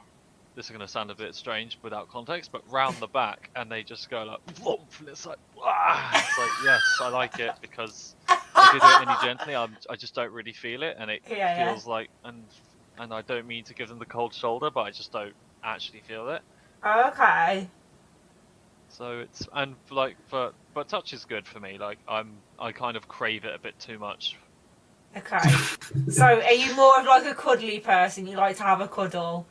This is going to sound a bit strange without context, but round the back, and they just go like, "Whoop," and it's like, "Ah!" It's like, yes, I like it, because if you do it any gently, I just don't really feel it, and it Yeah. feels like, and I don't mean to give them the cold shoulder, but I just don't actually feel it. Okay. So it's, and like, but touch is good for me. Like I kind of crave it a bit too much. Okay. So are you more of like a cuddly person? You like to have a cuddle?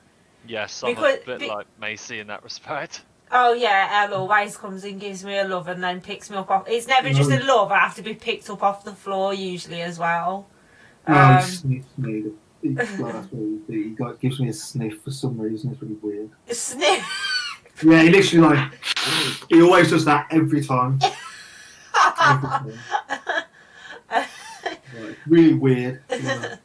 Yes, I'm Because- a bit like Macy in that respect. Oh yeah, Elle always comes and gives me a love and then picks me up off. It's never just a love. I have to be picked up off the floor usually as well. No, he sniffs me. He gives me a sniff for some reason. It's really weird. Sniff. Yeah, he literally like he always does that every time. Every time. Like, really weird. Yeah.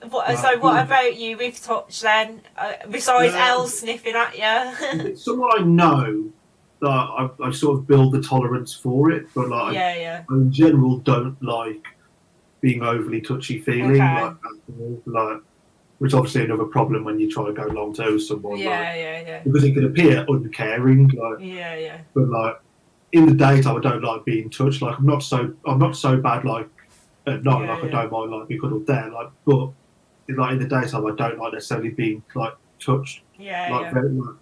So what about you with touch then? Besides Elle sniffing at you? It's someone I know that I sort of build the tolerance for it, but like yeah. I in general don't like being overly touchy feeling, Okay. like which is obviously another problem when you try to go long term with someone. Yeah. Because it can appear uncaring, Yeah. but like in the daytime I don't like being touched. Like I'm not so bad like at night, Yeah, like I don't mind like being cuddled there, like but like in the daytime I don't like necessarily being like touched. Yeah. Very, like,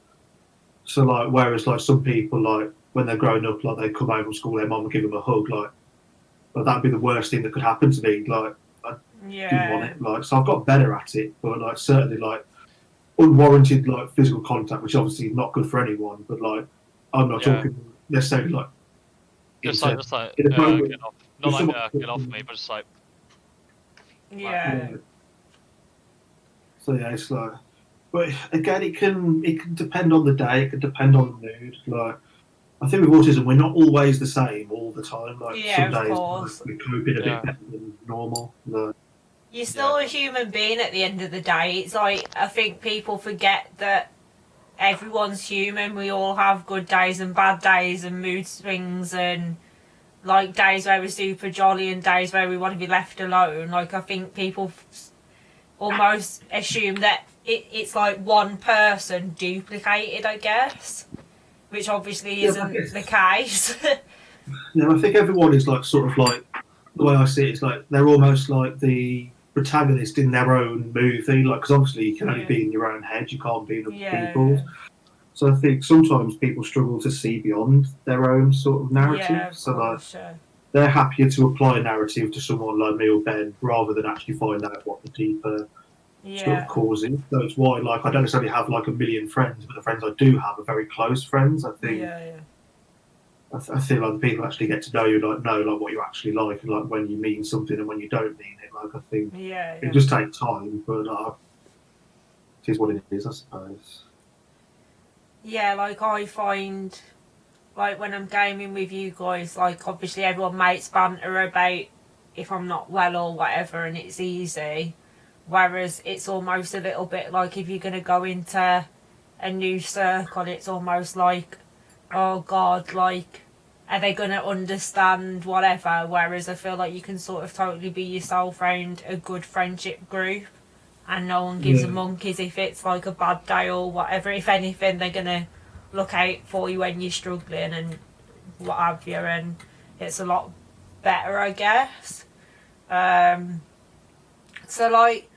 so like whereas like some people like when they're growing up, like they come home from school, their mum will give them a hug, like that'd be the worst thing that could happen to me. Like I didn't want it. Like so I've got better at it, but like certainly like unwarranted like physical contact, which obviously is not good for anyone, but like I'm not talking necessarily like just like get off, not like get off me, but just like Yeah. So yeah, it's like, but again, it can depend on the day. It can depend on the mood. Like, I think with autism, we're not always the same all the time. Like some days, like, we're coping a bit better than normal. Like, you're still a human being at the end of the day. It's like I think people forget that everyone's human. We all have good days and bad days and mood swings and like days where we're super jolly and days where we want to be left alone. Like I think people almost assume that it's like one person duplicated, I guess, which obviously isn't the case. Yeah, I think everyone is like sort of like the way I see it is like they're almost like the protagonist in their own movie. Like because obviously you can only be in your own head, you can't be in other people's. So I think sometimes people struggle to see beyond their own sort of narrative. They're happier to apply a narrative to someone like me or Ben rather than actually find out what the deeper sort of cause is. So it's why like I don't necessarily have like a million friends, but the friends I do have are very close friends. I think I feel like the people actually get to know you, like know like what you actually like and like when you mean something and when you don't mean it. Like I think it just takes time, but it is what it is, I suppose. Yeah, like I find, like when I'm gaming with you guys, like obviously everyone makes banter about if I'm not well or whatever, and it's easy. Whereas it's almost a little bit like if you're going to go into a new circle, it's almost like, oh God, like, are they going to understand whatever? Whereas I feel like you can sort of totally be yourself around a good friendship group and no one gives a monkeys if it's like a bad day or whatever. If anything, they're going to look out for you when you're struggling and what have you, and it's a lot better, I guess. So like,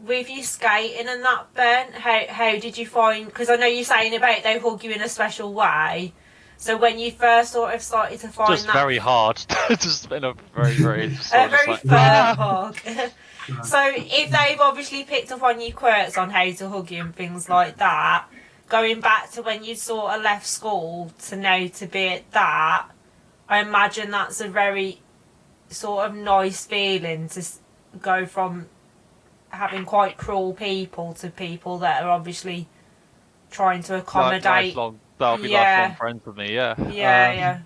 with you skating and that, Ben, how did you find, because I know you're saying about they hug you in a special way, so when you first sort of started to find just that... very hard, just in a very very firm hug. So if they've obviously picked up on your quirks on how to hug you and things like that, going back to when you sort of left school to now to be at that, I imagine that's a very sort of nice feeling to go from having quite cruel people to people that are obviously trying to accommodate. That'll be lifelong friends with me, yeah.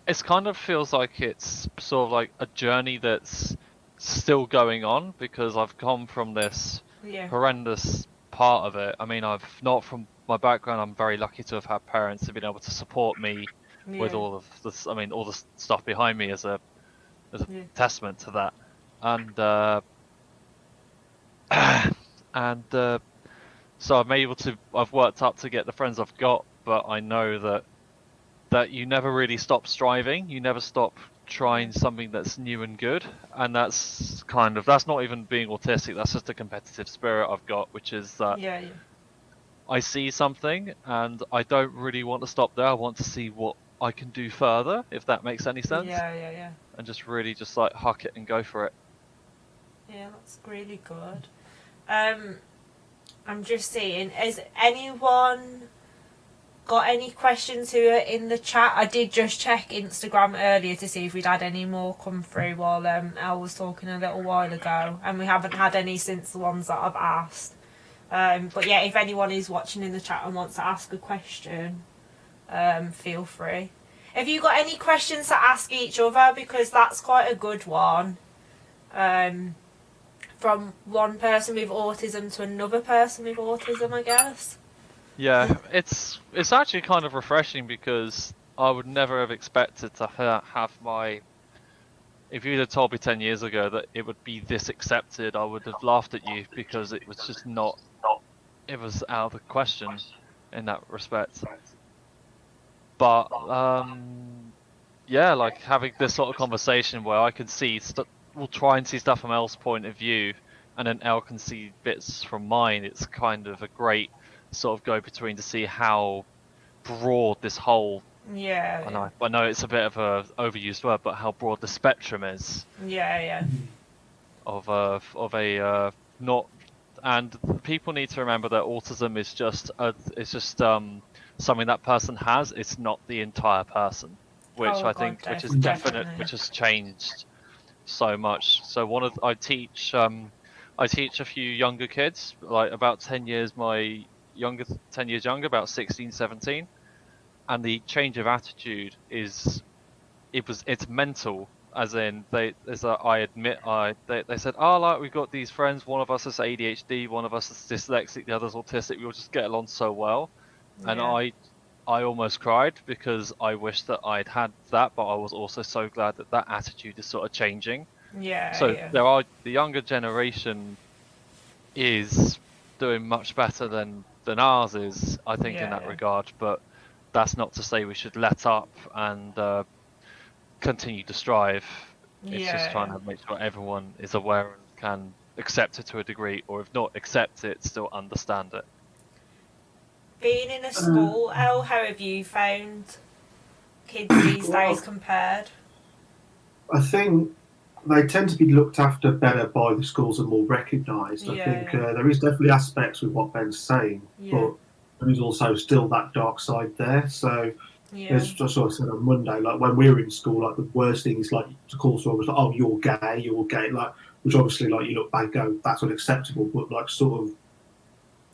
It kind of feels like it's sort of like a journey that's still going on because I've come from this horrendous part of it. I mean, I've not from my background. I'm very lucky to have had parents who've been able to support me with all of this. I mean, all the stuff behind me as a testament to that, and so I've worked up to get the friends I've got, but I know that you never really stop striving. You never stop trying something that's new and good, and that's not even being autistic. That's just a competitive spirit I've got, which is that I see something and I don't really want to stop there. I want to see what I can do further, if that makes any sense. Yeah. And just really just like huck it and go for it. Yeah, that's really good. I'm just seeing, has anyone got any questions who are in the chat? I did just check Instagram earlier to see if we'd had any more come through while Elle was talking a little while ago, and we haven't had any since the ones that I've asked. But yeah, if anyone is watching in the chat and wants to ask a question, feel free. Have you got any questions to ask each other? Because that's quite a good one. From one person with autism to another person with autism, I guess. Yeah, it's actually kind of refreshing, because I would never have expected to have my... If you'd have told me 10 years ago that it would be this accepted, I would have laughed at you, because it was just not... It was out of the question in that respect. But, yeah, like having this sort of conversation where I can see... We'll try and see stuff from Elle's point of view, and then Elle can see bits from mine. It's kind of a great sort of go-between to see how broad this whole... I know it's a bit of a overused word, but how broad the spectrum is. Of a not... And people need to remember that autism is just something that person has. It's not the entire person, which which is definite, which has changed so much. So I teach a few younger kids, like about 10 years younger, about 16, 17, and the change of attitude it's mental. As in, they said, oh, like, we've got these friends, one of us is ADHD, one of us is dyslexic, the other's autistic, we'll just get along so well. And I almost cried, because I wish that I'd had that, but I was also so glad that attitude is sort of changing. The younger generation is doing much better than ours is, I think, in that regard. But that's not to say we should let up and continue to strive. It's just trying to make sure everyone is aware and can accept it to a degree, or if not accept it, still understand it. Being in a school, Elle, how have you found kids these days compared? I think they tend to be looked after better by the schools and more recognised. I think there is definitely aspects with what Ben's saying, but there is also still that dark side there. So as I sort of said on Monday, like when we were in school, like the worst thing is like to call someone was like, oh, you're gay, like, which obviously, like, you look back and go, that's unacceptable, but like sort of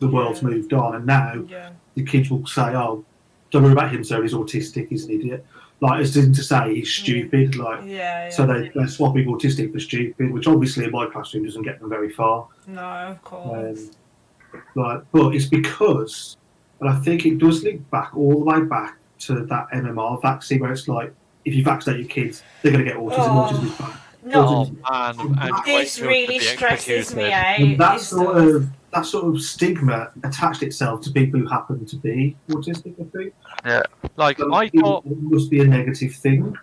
the world's moved on, and now the kids will say, oh, don't worry about him, sir, he's autistic, he's an idiot. Like, as to say he's stupid, like, so they're swapping autistic for stupid, which obviously in my classroom doesn't get them very far. No, of course. But it's because, and I think it does link back all the way back to that MMR vaccine, where it's like, if you vaccinate your kids, they're going to get autism. Autism is bad. No, and this really stresses me out. And that sort of stigma attached itself to people who happen to be autistic, I think. Yeah, like, So I thought it must be a negative thing.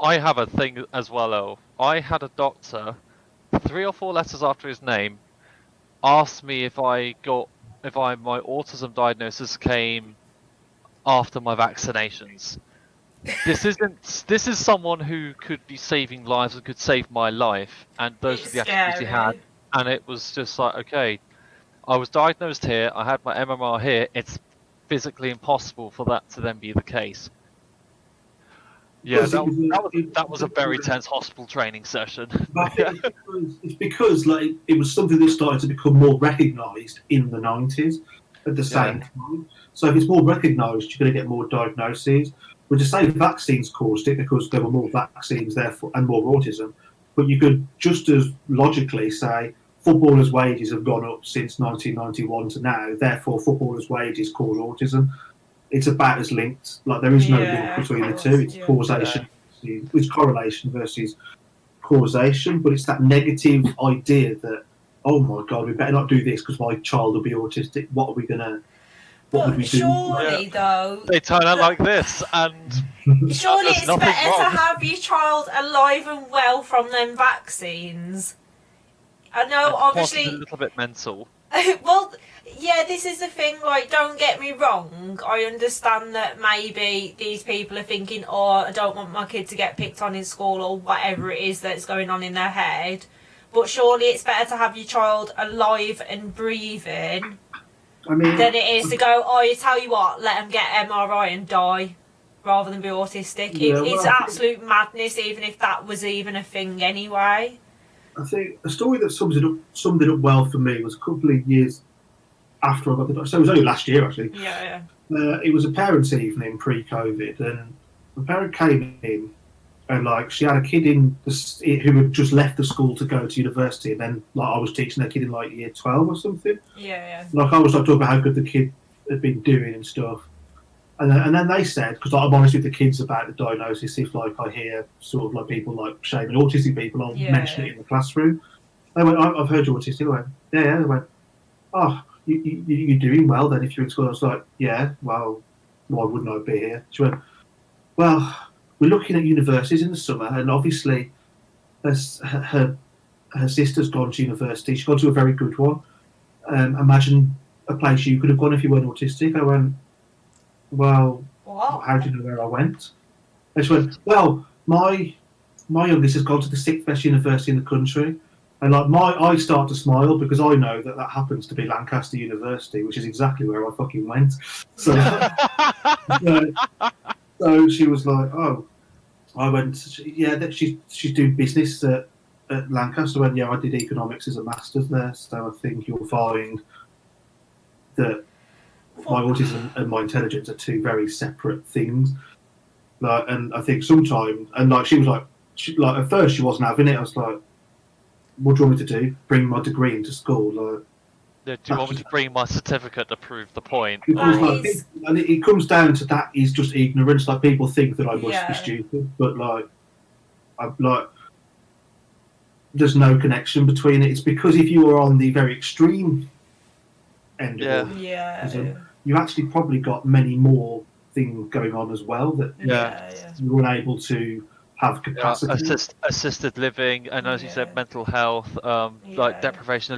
I have a thing as well, though. I had a doctor, 3 or 4 letters after his name, asked me if my autism diagnosis came after my vaccinations. This is someone who could be saving lives and could save my life, and those were the attributes he had. And it was just like, okay, I was diagnosed here, I had my MMR here, it's physically impossible for that to then be the case. Yeah, that was a very tense hospital training session. But I think it's because like it was something that started to become more recognised in the 90s at the same time. So if it's more recognised, you're going to get more diagnoses. But to say vaccines caused it because there were more vaccines therefore and more autism, but you could just as logically say footballers' wages have gone up since 1991 to now. Therefore, footballers' wages cause autism. It's about as linked. Like there is no link between the two. It's causation. It's correlation versus causation. But it's that negative idea that, oh my God, we better not do this because my child will be autistic. What are we gonna? What would we do? Surely, though, they turn out like this, and surely there's it's nothing better wrong. to have your child alive and well from them vaccines. I know, obviously, a little bit mental. Well, yeah, this is the thing, like, don't get me wrong, I understand that maybe these people are thinking, oh, I don't want my kid to get picked on in school or whatever it is that's going on in their head, but surely it's better to have your child alive and breathing than it is to go, oh, you tell you what, let them get MRI and die rather than be autistic. It's absolute madness, even if that was even a thing anyway. I think a story that summed it up well for me was a couple of years after I got the doctor. So it was only last year, actually. Yeah. It was a parents' evening pre-COVID, and the parent came in, and like she had a kid who had just left the school to go to university, and then like I was teaching their kid in like year 12 or something. Yeah. Like I was like talking about how good the kid had been doing and stuff. And then they said, because I'm honest with the kids about the diagnosis, if like I hear sort of like people like shaming autistic people, I'll mention it in the classroom. They went, I've heard you're autistic. I went, yeah. They went, oh, you're doing well then if you're in school. I was like, yeah, well, why wouldn't I be here? She went, well, we're looking at universities in the summer, and obviously her sister's gone to university. She's gone to a very good one. Imagine a place you could have gone if you weren't autistic. I went, well, how do you know where I went? I just went, well, my youngest has gone to the 6th best university in the country. And like I start to smile because I know that happens to be Lancaster University, which is exactly where I fucking went. So, so she was like, oh, I went, yeah, that she's doing business at Lancaster. I went, yeah, I did economics as a master's there. So I think you'll find that my autism and my intelligence are two very separate things. Like, and I think sometimes, and like she was like, at first she wasn't having it. I was like, what do you want me to do? Bring my degree into school? Like, do you want me to bring my certificate to prove the point? And it comes down to that is just ignorance. Like people think that I must be stupid, but there's no connection between it. It's because if you are on the very extreme end of autism, you actually probably got many more things going on as well that you're unable to have capacity. Assisted living, and as you said, mental health, like deprivation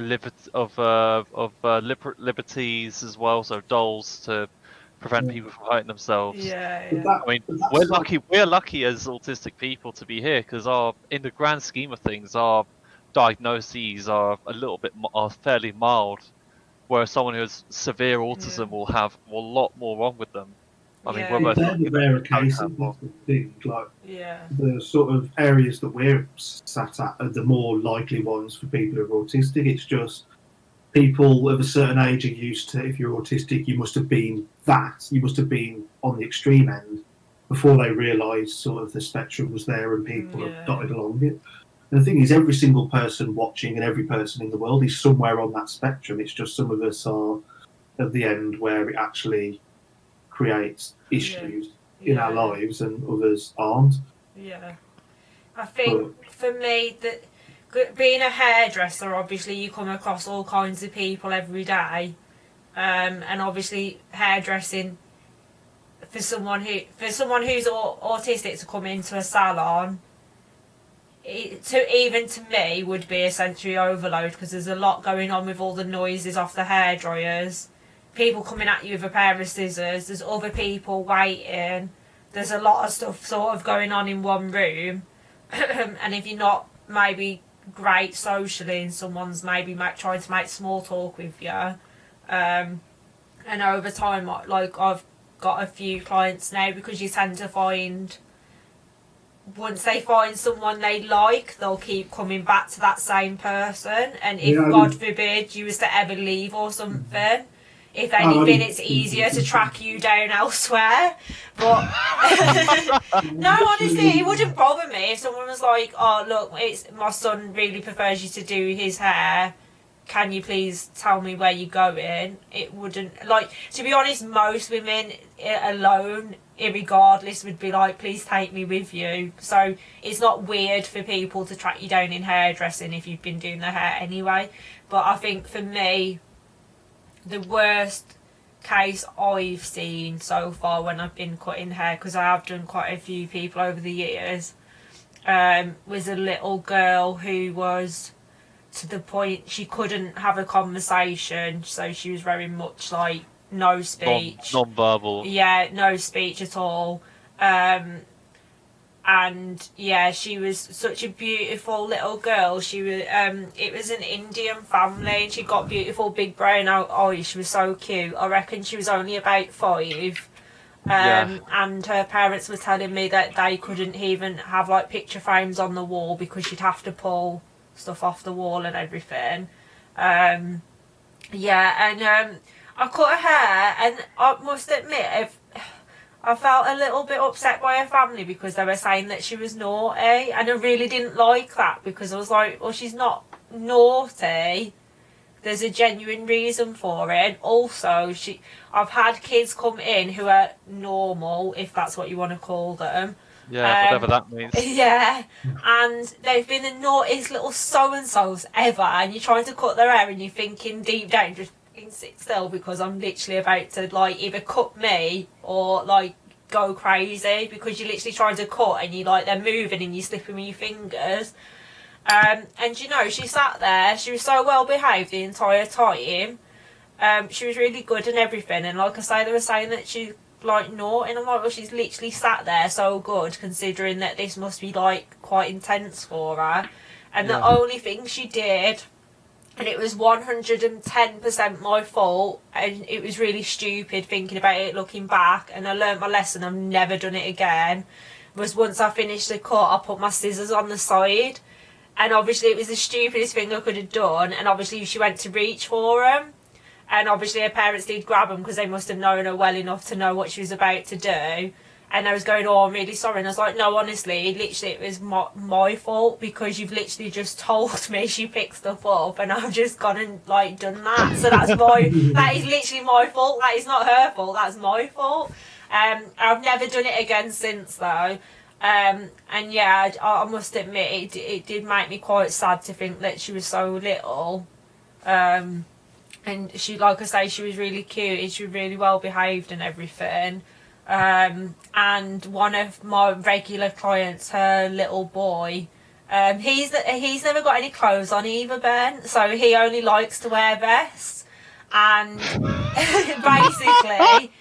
of liberties as well. So dolls to prevent people from hurting themselves. I mean, we're lucky as autistic people to be here because in the grand scheme of things, our diagnoses are fairly mild. Whereas someone who has severe autism will have a lot more wrong with them. I mean, we're both the rarer cases. That's the thing. Like, the sort of areas that we're sat at are the more likely ones for people who are autistic. It's just people of a certain age are used to, if you're autistic, you must have been on the extreme end before they realised sort of the spectrum was there and people have dotted along it. And the thing is, every single person watching and every person in the world is somewhere on that spectrum. It's just some of us are at the end where it actually creates issues in our lives and others aren't. Yeah. I think for me, that being a hairdresser, obviously you come across all kinds of people every day. And obviously hairdressing for someone who's autistic to come into a salon, to me would be a sensory overload because there's a lot going on with all the noises off the hairdryers, people coming at you with a pair of scissors, there's other people waiting, there's a lot of stuff sort of going on in one room. And if you're not maybe great socially and someone's maybe trying to make small talk with you, and over time, like I've got a few clients now, because you tend to find once they find someone they like, they'll keep coming back to that same person. And if, God forbid, you was to ever leave or something, if anything, it's easier to track you down elsewhere. But no, honestly, it wouldn't bother me if someone was like, oh, look, my son really prefers you to do his hair. can you please tell me where you're going? It wouldn't, like, to be honest, most women alone, irregardless, would be like, please take me with you. So it's not weird for people to track you down in hairdressing if you've been doing their hair anyway. But I think for me, the worst case I've seen so far when I've been cutting hair, because I have done quite a few people over the years, was a little girl who was to the point she couldn't have a conversation, so she was very much like no speech, non-verbal. Yeah, no speech at all. And yeah, she was such a beautiful little girl. She was it was an Indian family, and she got beautiful big brown eyes. She was so cute. I reckon she was only about 5. And her parents were telling me that they couldn't even have like picture frames on the wall because she'd have to pull stuff off the wall and everything. I cut her hair, and I must admit, I felt a little bit upset by her family because they were saying that she was naughty, and I really didn't like that, because I was like, well, she's not naughty. There's a genuine reason for it. And also, I've had kids come in who are normal, if that's what you want to call them. Yeah, whatever that means. Yeah, and they've been the naughtiest little so-and-sos ever, and you're trying to cut their hair and you're thinking deep down, just sit still, because I'm literally about to like either cut me or like go crazy, because you're literally trying to cut and you like they're moving and you're slipping with your fingers. And you know, she sat there, she was so well behaved the entire time. She was really good and everything, and like I say, they were saying that she like naughty, and I'm like, well, she's literally sat there so good, considering that this must be like quite intense for her. And the only thing she did, and it was 110% my fault, and it was really stupid thinking about it looking back, and I learnt my lesson, I've never done it again, was once I finished the cut, I put my scissors on the side, and obviously it was the stupidest thing I could have done, and obviously she went to reach for them, and obviously her parents did grab them because they must have known her well enough to know what she was about to do. And I was going, oh, I'm really sorry. And I was like, no, honestly, literally, it was my fault, because you've literally just told me she picked stuff up, and I've just gone and like done that. So that is literally my fault. That is not her fault. That's my fault. I've never done it again since though. And yeah, I must admit, it did make me quite sad to think that she was so little. And she, like I say, she was really cute, and she was really well behaved and everything. And one of my regular clients, her little boy, he's never got any clothes on either, Ben, so he only likes to wear vests. And basically,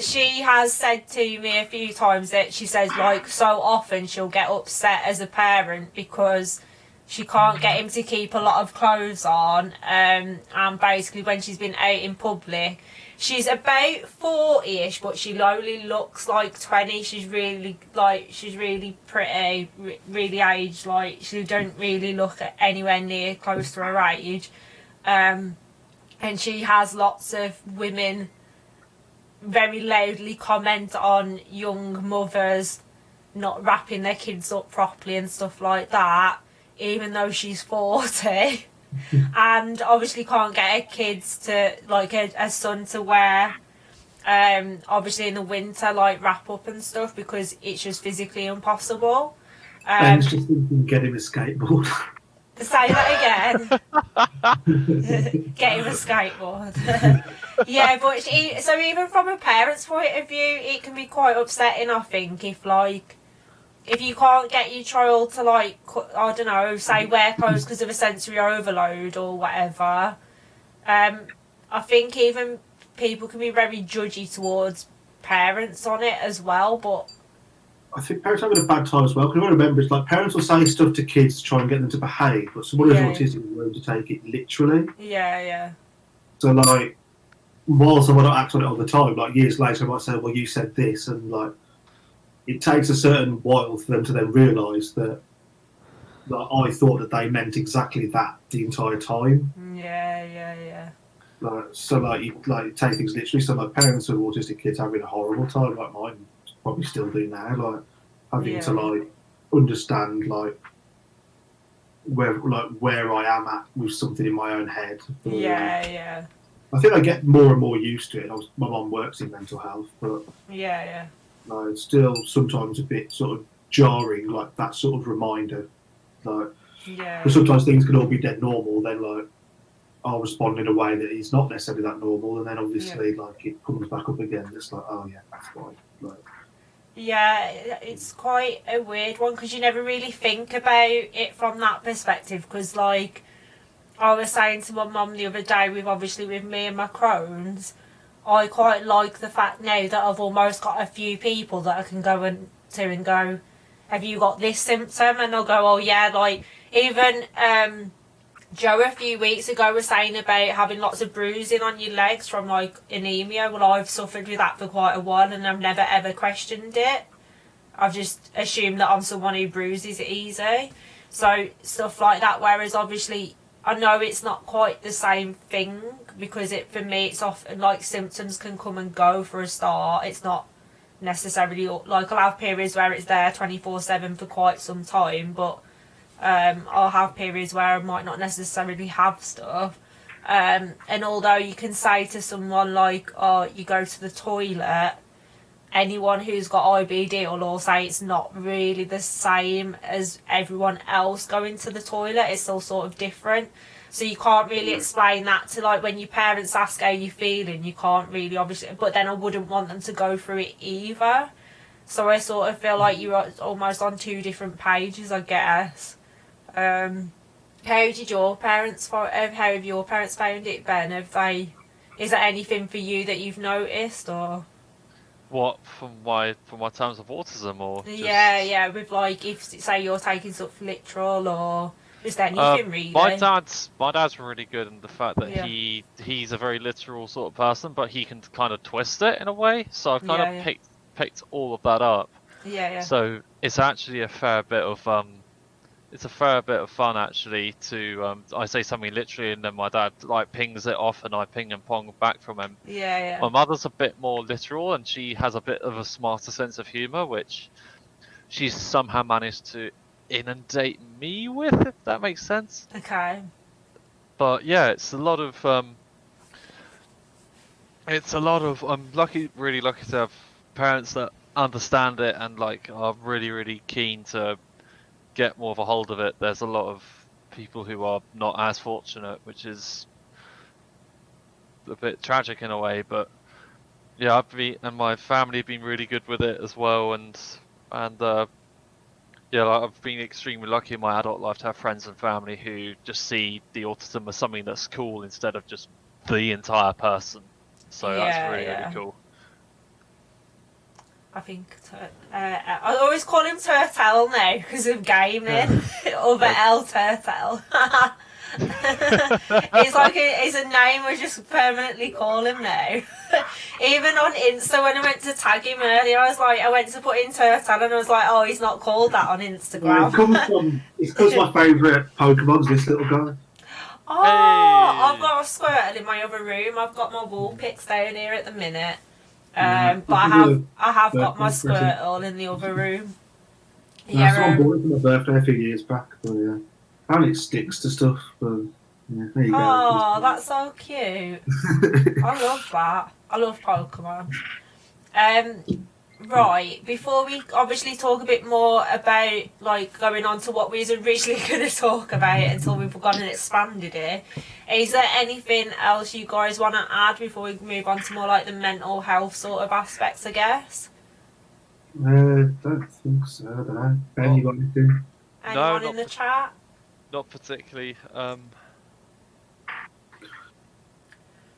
she has said to me a few times that she says, like, so often she'll get upset as a parent because she can't get him to keep a lot of clothes on, and basically when she's been out in public, she's about 40ish, but she only looks like 20. She's really pretty, really aged. Like, she don't really look anywhere near close to her age. And she has lots of women very loudly comment on young mothers not wrapping their kids up properly and stuff like that, even though she's 40. And obviously can't get her kids to, like, her son to wear, obviously in the winter, like, wrap up and stuff, because it's just physically impossible. Ben's just thinking, get him a skateboard. Say that again. Get him a skateboard. Yeah, but so even from a parent's point of view, it can be quite upsetting, I think, if you can't get your child to, like, I don't know, say wear clothes because of a sensory overload or whatever. I think even people can be very judgy towards parents on it as well, but I think parents are having a bad time as well, because I remember it's like parents will say stuff to kids to try and get them to behave, but someone who's autistic is willing to take it literally. Yeah. So, like, whilst I might not act on it all the time, like years later I might say, well, you said this, and like, it takes a certain while for them to then realise that, like, I thought that they meant exactly that the entire time. Yeah. Like, so, like, you like take things literally. So, like, parents of autistic kids having a horrible time, like mine probably still do now. Like, having to like understand, like, where I am at with something in my own head. Yeah. I think I get more and more used to it. My mum works in mental health, but Yeah. it's still sometimes a bit sort of jarring, like that sort of reminder. Like, Yeah. because sometimes things can all be dead normal, then like I'll respond in a way that is not necessarily that normal, and then obviously like it comes back up again. It's like, oh yeah, that's why. Like, Yeah, it's quite a weird one because you never really think about it from that perspective. Because, like, I was saying to my mum the other day, with me and my Crohn's, I quite like the fact now that I've almost got a few people that I can go and go, have you got this symptom? And they'll go, oh yeah, like, even Joe a few weeks ago was saying about having lots of bruising on your legs from like anemia. Well, I've suffered with that for quite a while and I've never ever questioned it. I've just assumed that I'm someone who bruises easy. So stuff like that, whereas obviously I know it's not quite the same thing because for me it's often like symptoms can come and go for a start. It's not necessarily like I'll have periods where it's there 24/7 for quite some time, but I'll have periods where I might not necessarily have stuff. And although you can say to someone like, oh, you go to the toilet, anyone who's got IBD will all say it's not really the same as everyone else going to the toilet. It's all sort of different. So you can't really explain that to, like, when your parents ask how you're feeling, you can't really obviously, but then I wouldn't want them to go through it either. So I sort of feel like you're almost on two different pages, I guess. How have your parents found it, Ben? Is there anything for you that you've noticed, or What, from my terms of autism, or just... yeah, with like if say you're taking stuff literal, or just anything really? My dad's really good in the fact that Yeah. he's a very literal sort of person, but he can kind of twist it in a way. So I've kind of picked all of that up. Yeah. So it's actually a fair bit of fun actually to I say something literally and then my dad like pings it off and I ping and pong back from him. Yeah. My mother's a bit more literal and she has a bit of a smarter sense of humour, which she's somehow managed to inundate me with, if that makes sense. Okay. But yeah, it's a lot of I'm really lucky to have parents that understand it and like are really, really keen to get more of a hold of it. There's a lot of people who are not as fortunate, which is a bit tragic in a way, but yeah, and my family have been really good with it as well, and yeah, like, I've been extremely lucky in my adult life to have friends and family who just see the autism as something that's cool instead of just the entire person. So that's really, really cool. I think I always call him Turtle now because of gaming. Other L Turtle. It's like it's a name I just permanently call him now. Even on Insta, when I went to tag him earlier, I went to put in Turtle and I was like, oh, he's not called that on Instagram. It's because my favourite Pokemon's this little guy. Oh, hey. I've got a Squirtle in my other room. I've got my Woolpix down here at the minute. But I have got my Squirtle in the other room. That's what I bought it for my birthday a few years back. But yeah, apparently it sticks to stuff. But yeah, there you go. Oh, that's so cute. I love that. I love Pokemon. Right, before we obviously talk a bit more about like going on to what we was originally going to talk about until we've gone and expanded it, is there anything else you guys want to add before we move on to more like the mental health sort of aspects, I guess? Don't think so. I don't know. Ben, you got anything? Anyone in the chat? Not particularly.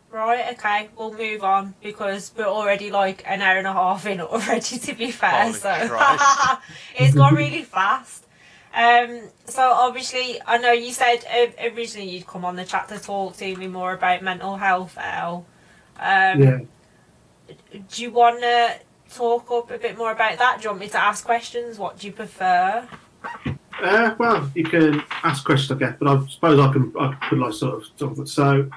Right, okay, we'll move on because we're already like an hour and a half in already, to be fair. Holy so Christ. It's gone really fast. So obviously, I know you said originally you'd come on the chat to talk to me more about mental health, Elle. Yeah. Do you want to talk up a bit more about that? Do you want me to ask questions? What do you prefer? Well, you can ask questions, I guess, but I suppose I could like sort of so.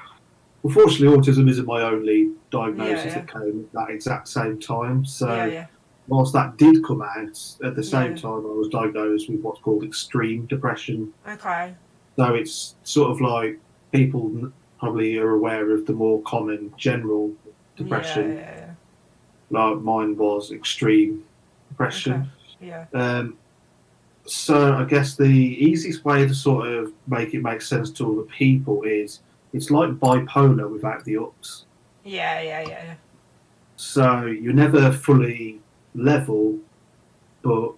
Unfortunately, autism isn't my only diagnosis that came at that exact same time. So whilst that did come out, at the same Yeah. time I was diagnosed with what's called extreme depression. Okay. So it's sort of like people probably are aware of the more common general depression. Yeah. Like mine was extreme Okay. depression. Yeah. So I guess the easiest way to sort of make it make sense to other people is it's like bipolar without the ups. Yeah. So you're never fully level, but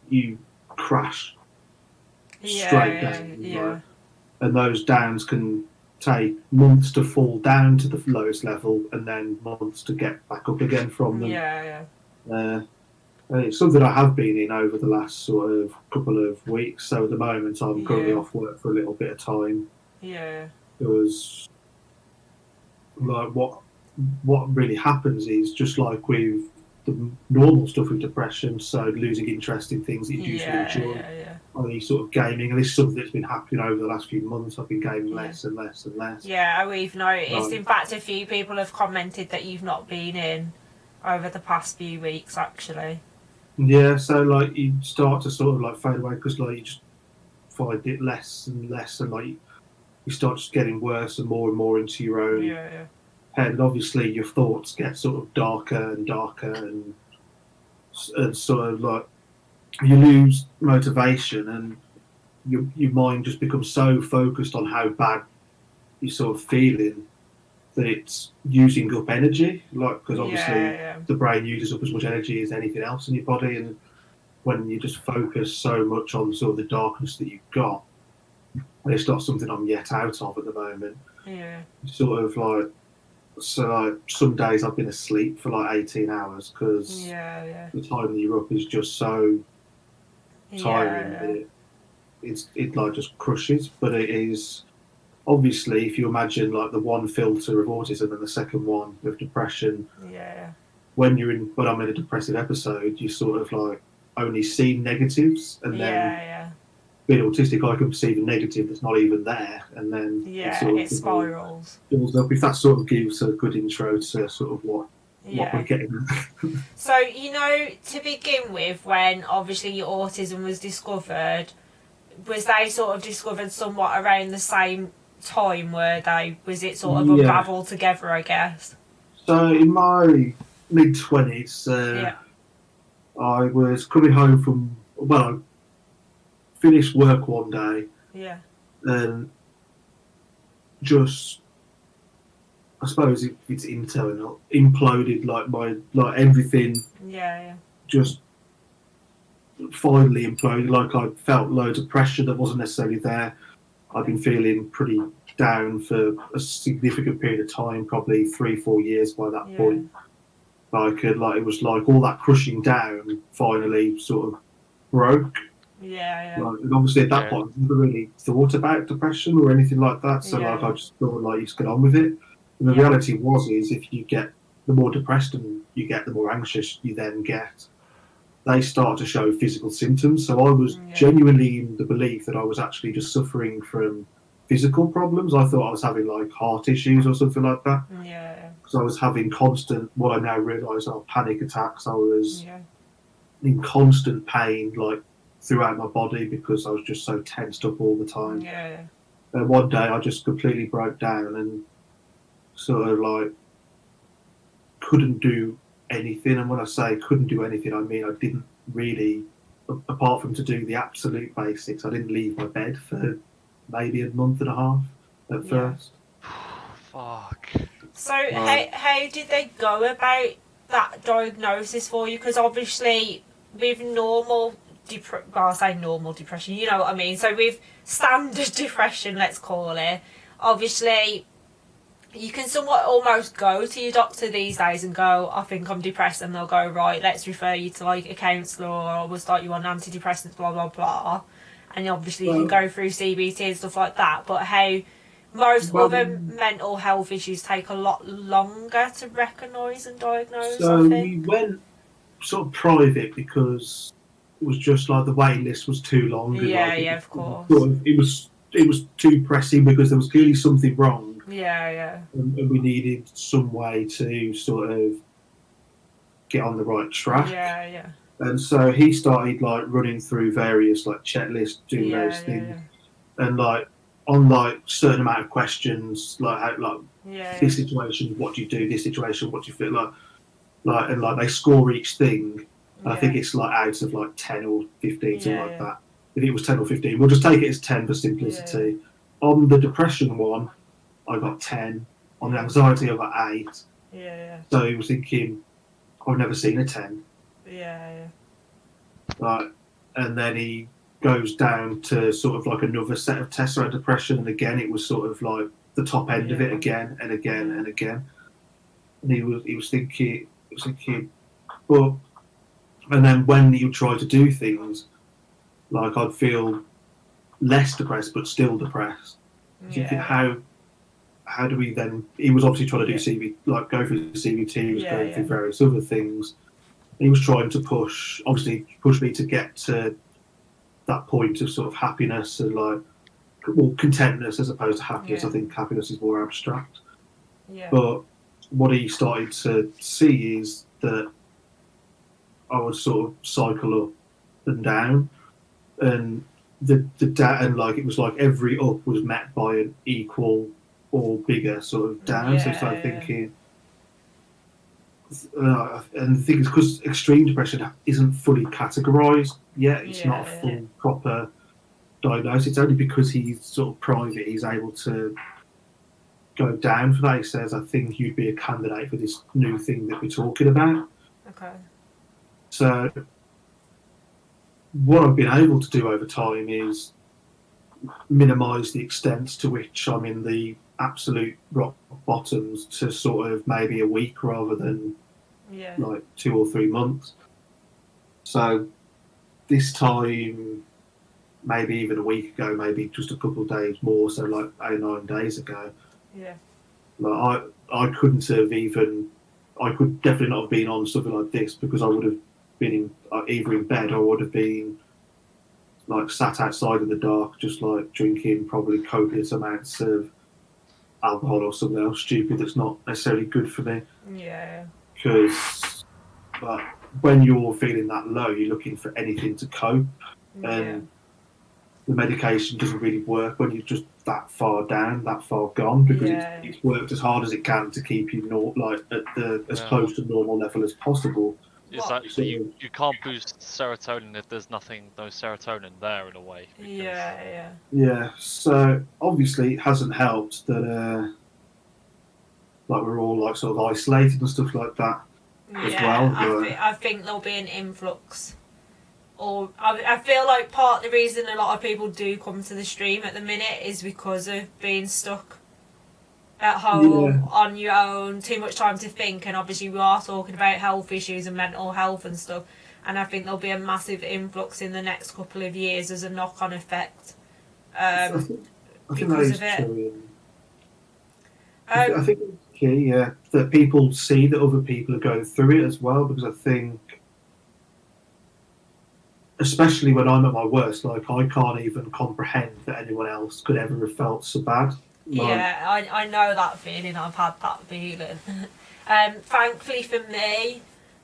you crash straight down. Yeah. And those downs can take months to fall down to the lowest level and then months to get back up again from them. Yeah. And it's something I have been in over the last sort of couple of weeks. So at the moment, I'm currently off work for a little bit of time. Yeah. Because like what really happens is just like with the normal stuff with depression, so losing interest in things that you usually enjoy. Yeah. Only sort of gaming, and this is something that's been happening over the last few months. I've been gaming less and less and less. Yeah, we've noticed. In fact, a few people have commented that you've not been in over the past few weeks, actually. Yeah, so like you start to sort of like fade away because like you just find it less and less, and like you start just getting worse and more into your own head, and obviously your thoughts get sort of darker and darker, and sort of like you lose motivation, and your mind just becomes so focused on how bad you're sort of feeling that it's using up energy, like because obviously the brain uses up as much energy as anything else in your body, and when you just focus so much on sort of the darkness that you've got, and it's not something I'm yet out of at the moment. Yeah. Sort of like, so like some days I've been asleep for like 18 hours because the time that you're up is just so tiring that it like just crushes. But it is obviously, if you imagine like the one filter of autism and the second one of depression, when I'm in a depressive episode, you sort of like only see negatives, and then being autistic, I can perceive a negative that's not even there, and then it spirals. Up. If that sort of gives a good intro to sort of what we're getting. So, to begin with, when obviously your autism was discovered, was they sort of discovered somewhat around the same time, were they? Was it sort of unravelled together, I guess? So in my mid-20s, I was coming home from, I finished work one day, and just, I suppose it's internal, imploded, like everything just finally imploded. Like I felt loads of pressure that wasn't necessarily there. I've been feeling pretty down for a significant period of time, probably 3-4 years by that point. It was like all that crushing down finally sort of broke. And obviously at that point I never really thought about depression or anything like that. So I just thought like you just get on with it. And the reality is if you get, the more depressed and you get, the more anxious you then get. They start to show physical symptoms. So I was genuinely in the belief that I was actually just suffering from physical problems. I thought I was having like heart issues or something like that. Because I was having constant, what I now realise are panic attacks. I was in constant pain, like throughout my body, because I was just so tensed up all the time. And one day I just completely broke down and sort of like couldn't do anything. And when I say couldn't do anything, I mean I didn't really, apart from to do the absolute basics, I didn't leave my bed for maybe a month and a half at first. Fuck. So how did they go about that diagnosis for you? Because obviously with normal depression, you know what I mean? So with standard depression, let's call it, obviously you can somewhat almost go to your doctor these days and go, I think I'm depressed, and they'll go, right, let's refer you to like a counsellor, or we'll start you on antidepressants, blah blah blah, and obviously you can go through CBT and stuff like that. But how most other mental health issues take a lot longer to recognise and diagnose. So I think we went sort of private because it was just like the waiting list was too long. Of course. It was too pressing because there was clearly something wrong. Yeah. And we needed some way to sort of get on the right track. Yeah. And so he started like running through various like checklists, doing various things, and like on like certain amount of questions, like how, like this situation, what do you do? This situation, what do you feel like, and like they score each thing. I think it's like out of like 10 or 15, something like that. If it was 10 or 15, we'll just take it as 10 for simplicity. On the depression one, I got 10. On the anxiety, I got 8. So he was thinking, I've never seen a 10. Like, and then he goes down to sort of like another set of tests around depression, and again it was sort of like the top end of it again and again and again. And he was thinking, but, and then when he would try to do things, like I'd feel less depressed but still depressed. Thinking how do we then? He was obviously trying to do CV, like go through the CBT. He was going through various other things. He was trying to push me to get to that point of sort of happiness and like, well, contentness as opposed to happiness. I think happiness is more abstract. But what he started to see is that I would sort of cycle up and down, and and like it was like every up was met by an equal or bigger sort of down. So I started thinking, and the thing is, because extreme depression isn't fully categorised yet, it's not a full proper diagnosis. It's only because he's sort of private, he's able to go down for that. He says, I think you'd be a candidate for this new thing that we're talking about. Okay. So what I've been able to do over time is minimise the extent to which I'm in the absolute rock bottoms to sort of maybe a week rather than like 2 or 3 months. So this time, maybe even a week ago, maybe just a couple of days more, so like 8 or 9 days ago, like I couldn't have even, I could definitely not have been on something like this, because I would have been either in bed or I would have been like sat outside in the dark, just like drinking probably copious amounts of alcohol or something else stupid that's not necessarily good for me. Because when you're feeling that low, you're looking for anything to cope, and the medication doesn't really work when you're just that far down, that far gone, because it's worked as hard as it can to keep you like at the as close to normal level as possible. Is that so you can't boost serotonin if there's no serotonin there in a way? Yeah. So obviously it hasn't helped that like we're all like sort of isolated and stuff like that as well. I think there'll be an influx. Or I feel like part of the reason a lot of people do come to the stream at the minute is because of being stuck at home on your own, too much time to think, and obviously we are talking about health issues and mental health and stuff, and I think there'll be a massive influx in the next couple of years as a knock-on effect. I think that is true. I think it's key, that people see that other people are going through it as well, because I think, especially when I'm at my worst, like I can't even comprehend that anyone else could ever have felt so bad. Like, I know that feeling. I've had that feeling. Thankfully for me,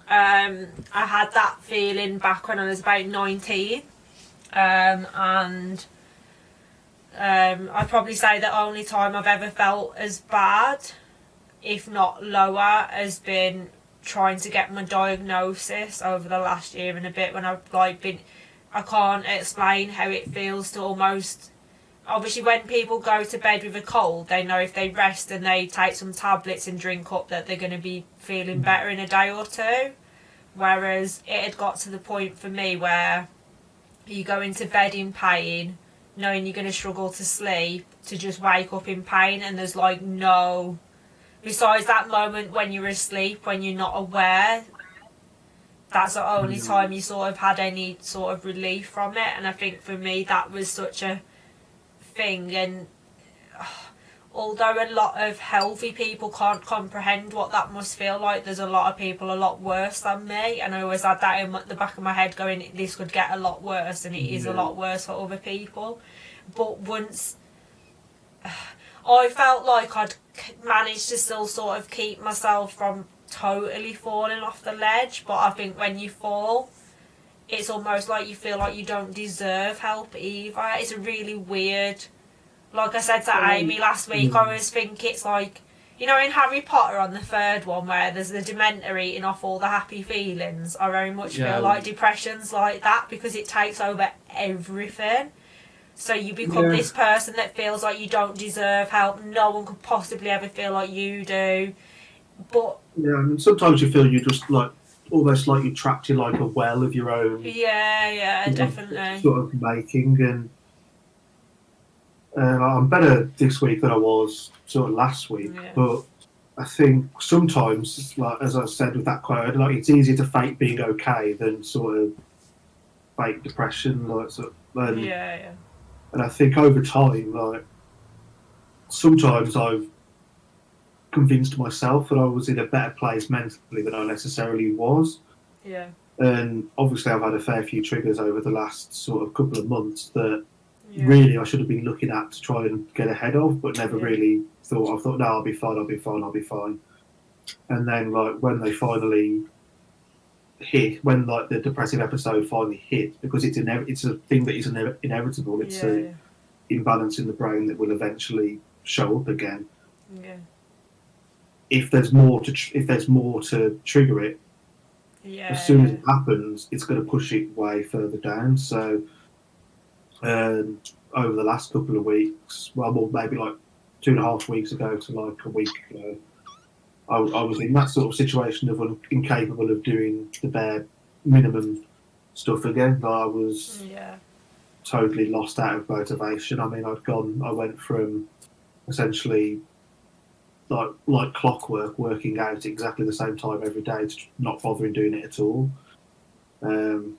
I had that feeling back when I was about 19, and I'd probably say the only time I've ever felt as bad, if not lower, has been trying to get my diagnosis over the last year and a bit, when I've like been, I can't explain how it feels to almost, obviously when people go to bed with a cold, they know if they rest and they take some tablets and drink up that they're going to be feeling better in a day or two, whereas it had got to the point for me where you go into bed in pain, knowing you're going to struggle to sleep, to just wake up in pain, and there's like no, besides that moment when you're asleep, when you're not aware, that's the only time you sort of had any sort of relief from it. And I think for me that was such a thing, and although a lot of healthy people can't comprehend what that must feel like, there's a lot of people a lot worse than me, and I always had that in the back of my head going, this could get a lot worse, and it is a lot worse for other people. But once I felt like I'd managed to still sort of keep myself from totally falling off the ledge, but I think when you fall, it's almost like you feel like you don't deserve help either. It's a really weird, like I said to Amy last week, I always think it's like, you know, in Harry Potter on the third one where there's the Dementor eating off all the happy feelings, I very much feel like depression's like that because it takes over everything. So you become this person that feels like you don't deserve help, no one could possibly ever feel like you do. But yeah, and sometimes you feel you're just like almost like you're trapped in like a well of your own. Yeah, definitely. Sort of making, and I'm better this week than I was sort of last week. Yeah. But I think sometimes, like as I said with that quote, like it's easier to fake being okay than sort of fake depression. Like, and I think over time, like sometimes I've convinced myself that I was in a better place mentally than I necessarily was. Yeah. And obviously, I've had a fair few triggers over the last sort of couple of months that really I should have been looking at to try and get ahead of, but never really thought. I thought, no, I'll be fine. And then, like when they finally hit, when like the depressive episode finally hit, because it's a thing that is inevitable. It's an imbalance in the brain that will eventually show up again. Yeah. If there's more to trigger it, as soon as it happens, it's going to push it way further down. So, over the last couple of weeks, well, maybe like 2.5 weeks ago to like a week ago, I was in that sort of situation of incapable of doing the bare minimum stuff again. I was totally lost out of motivation. I mean, I went from essentially like clockwork, working out at exactly the same time every day to not bothering doing it at all. And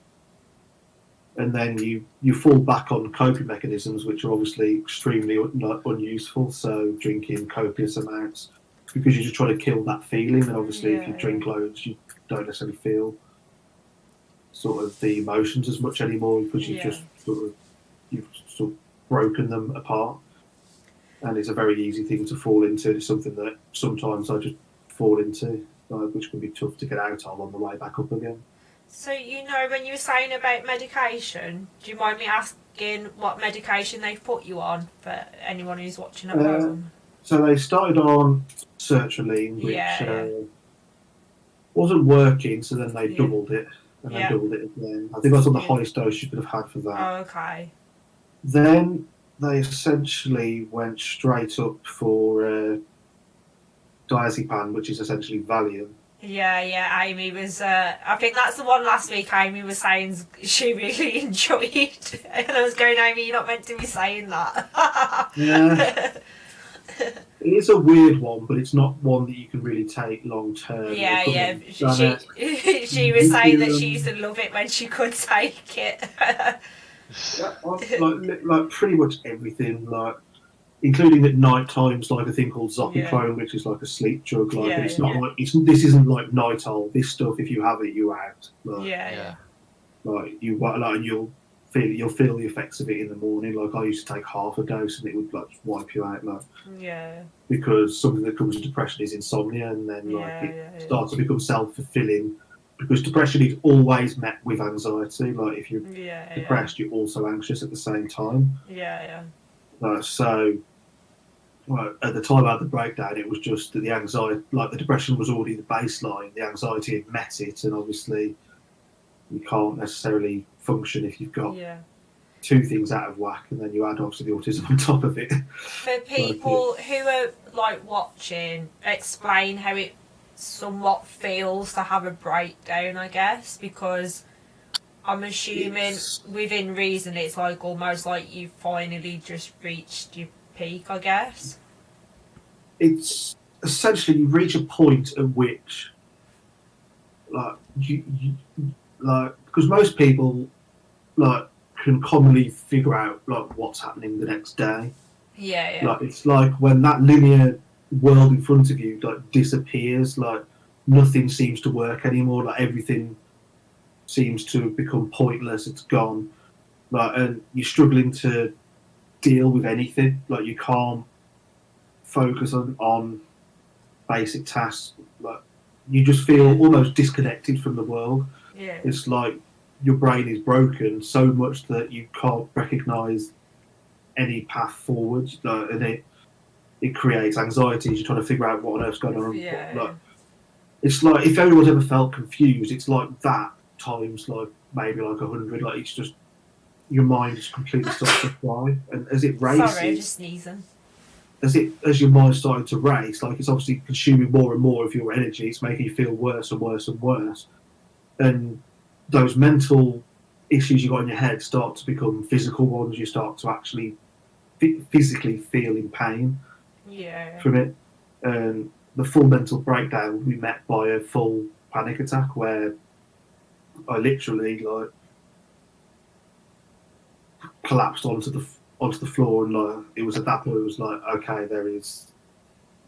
then you fall back on coping mechanisms, which are obviously extremely unuseful. So drinking copious amounts, because you're just trying to kill that feeling. And obviously, if you drink loads, you don't necessarily feel sort of the emotions as much anymore because you've sort of broken them apart. And it's a very easy thing to fall into. It's something that sometimes I just fall into, which can be tough to get out of on the way back up again. So, you know, when you were saying about medication, do you mind me asking what medication they've put you on for anyone who's watching at home? So they started on sertraline, which wasn't working, so then they doubled it, and they doubled it again. I think that's on the highest dose you could have had for that. Oh, okay. Then they essentially went straight up for diazepam, which is essentially Valium. Yeah, Amy was, I think that's the one last week Amy was saying she really enjoyed. And I was going, Amy, you're not meant to be saying that. Yeah. It is a weird one, but it's not one that you can really take long term. Yeah. She was saying that she used to love it when she could take it. like pretty much everything, like including at night times, like a thing called Zopiclone, which is like a sleep drug. Like it's not like this isn't like Nitol. This stuff, if you have it, you're out. Like you'll feel the effects of it in the morning. Like I used to take half a dose, and it would like wipe you out. Like because something that comes with depression is insomnia, and then it starts to become self-fulfilling. Because depression is always met with anxiety. Like if you're depressed, you're also anxious at the same time. So, at the time I had the breakdown, it was just that the anxiety, like the depression was already the baseline. The anxiety had met it, and obviously you can't necessarily function if you've got two things out of whack, and then you add obviously the autism on top of it. For people who are like watching, explain how it somewhat feels to have a breakdown, I guess, because I'm assuming within reason it's like almost like you've finally just reached your peak, I guess. It's essentially you reach a point at which like you because most people like can commonly figure out like what's happening the next day. Like it's like when that linear world in front of you like disappears, like nothing seems to work anymore, like everything seems to become pointless, it's gone, like, and you're struggling to deal with anything, like you can't focus on basic tasks, like you just feel almost disconnected from the world. Yeah. It's like your brain is broken so much that you can't recognise any path forward, and it creates anxiety as you're trying to figure out what on earth's going on. Yeah. It's like if anyone's ever felt confused, it's like that times like maybe like 100. Like it's just your mind just completely starts to fly, and as it races, Sorry, I'm just sneezing. As your mind's starting to race, like it's obviously consuming more and more of your energy. It's making you feel worse and worse and worse, and those mental issues you got in your head start to become physical ones. You start to actually physically feel in pain from it, and the full mental breakdown will be met by a full panic attack where I literally like collapsed onto the floor, and like it was at that point it was like, okay, there is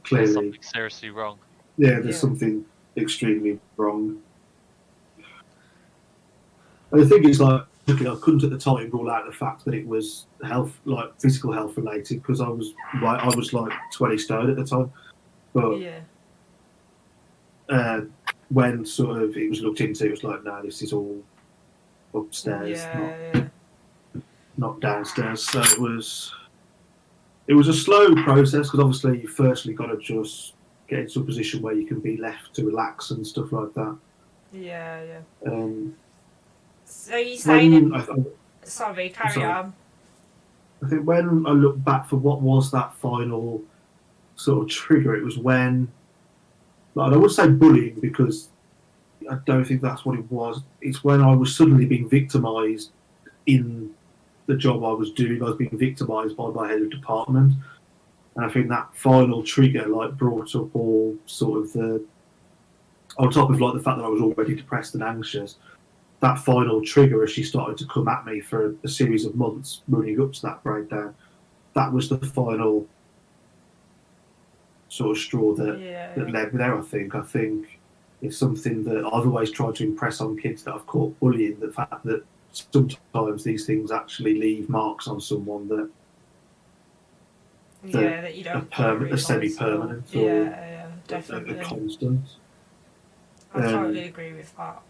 clearly something seriously wrong. Yeah, there's something extremely wrong. And the thing is, like, I couldn't at the time rule out the fact that it was health, like physical health related, because I was like 20 stone at the time. But when sort of it was looked into, it was like, no, this is all upstairs, not downstairs. So it was a slow process, because obviously you firstly got to just get into a position where you can be left to relax and stuff like that. So you saying? Sorry, carry sorry. on. I think when I look back for what was that final sort of trigger, it was when, like, I would say bullying, because I don't think that's what it was. It's when I was suddenly being victimised in the job I was doing. I was being victimised by my head of department, and I think that final trigger like brought up all sort of the, on top of like the fact that I was already depressed and anxious. That final trigger, as she started to come at me for a series of months running up to that breakdown, that was the final sort of straw that led me there. I think it's something that I've always tried to impress on kids that I've caught bullying, the fact that sometimes these things actually leave marks on someone that you don't are semi-permanent or definitely a constant. I totally agree with that.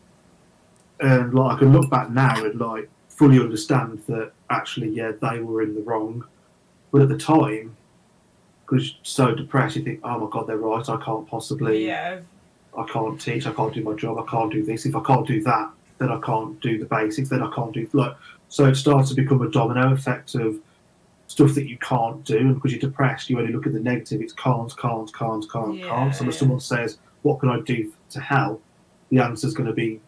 And like I can look back now and like fully understand that actually, they were in the wrong. But at the time, because you're so depressed, you think, oh my God, they're right. I can't possibly. I can't teach. I can't do my job. I can't do this. If I can't do that, then I can't do the basics. Then I can't do like. So it starts to become a domino effect of stuff that you can't do, and because you're depressed, you only look at the negative. It's can't. So when someone says, "What can I do to help?" the answer's going to be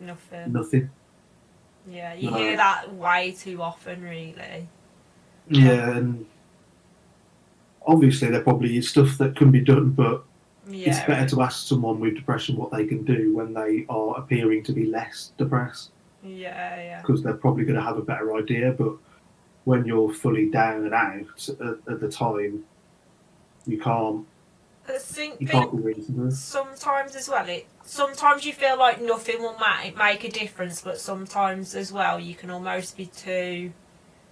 nothing. Yeah, you hear that way too often, really. Yeah, and obviously there probably is stuff that can be done, but it's better to ask someone with depression what they can do when they are appearing to be less depressed. Because they're probably going to have a better idea, but when you're fully down and out at the time, you can't. Sometimes as well, sometimes you feel like nothing will make a difference, but sometimes as well you can almost be too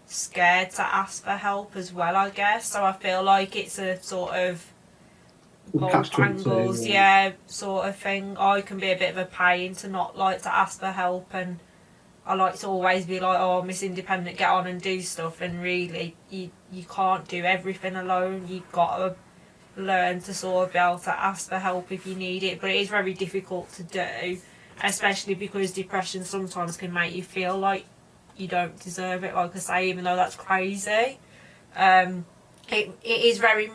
scared to ask for help as well, I guess. So I feel like it's a sort of both angles, sort of thing. I can be a bit of a pain to not like to ask for help, and I like to always be like, oh, Miss Independent, get on and do stuff, and really you can't do everything alone. You've got to learn to sort of be able to ask for help if you need it, but it is very difficult to do, especially because depression sometimes can make you feel like you don't deserve it, like I say, even though that's crazy. It is very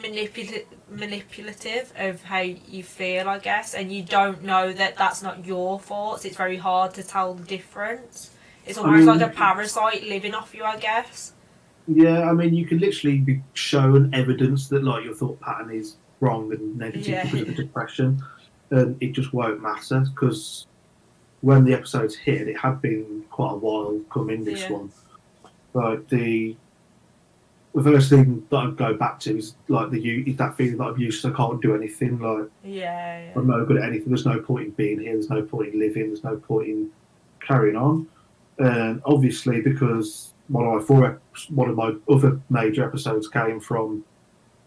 manipulative of how you feel, I guess, and you don't know that that's not your fault. It's very hard to tell the difference. It's almost like a parasite living off you, I guess. Yeah, I mean, you can literally be shown evidence that like your thought pattern is wrong and negative because of the depression, and it just won't matter, because when the episodes hit, it had been quite a while coming, this one. Like the first thing that I'd go back to is like that feeling that I'm useless, I can't do anything, like I'm no good at anything, there's no point in being here, there's no point in living, there's no point in carrying on. And obviously, because one of my other major episodes came from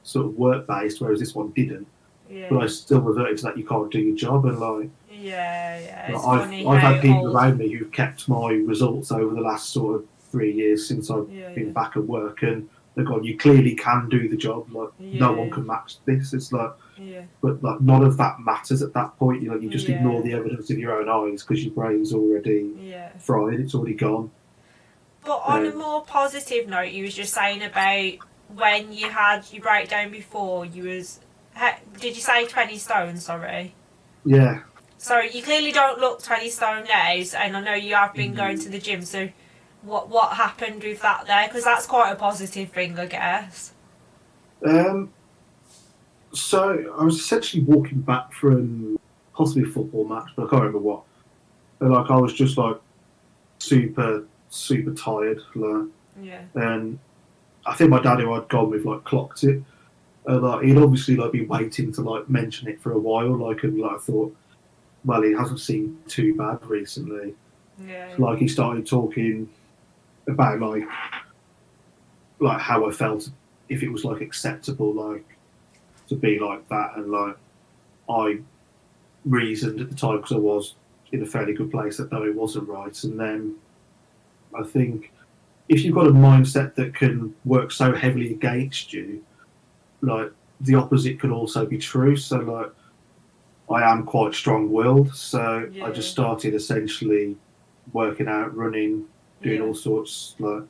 sort of work-based, whereas this one didn't, Yeah. but I still reverted to that you can't do your job, and like Yeah. It's I've funny I've how had people old. around me who've kept my results over the last sort of 3 years since I've been back at work, and they've gone, you clearly can do the job, like no one can match this. It's like, but like none of that matters at that point. You just ignore the evidence of your own eyes because your brain's already fried. It's already gone. But on a more positive note, you was just saying about when you had your breakdown before, you was, did you say 20 stone, sorry? Yeah. So you clearly don't look 20 stone now, and I know you have been going to the gym, so what happened with that there? Because that's quite a positive thing, I guess. So I was essentially walking back from possibly a football match, but I can't remember what. And like I was just like super tired, like, and I think my dad, who I'd gone with, like clocked it. Like he'd obviously like been waiting to like mention it for a while, like, and like I thought, well, he hasn't seemed too bad recently. Yeah. So, like he started talking about like how I felt, if it was like acceptable, like to be like that, and like I reasoned at the time because I was in a fairly good place that no, it wasn't right. And then I think if you've got a mindset that can work so heavily against you, like the opposite could also be true. So like I am quite strong-willed, so I just started essentially working out, running, doing all sorts. Like,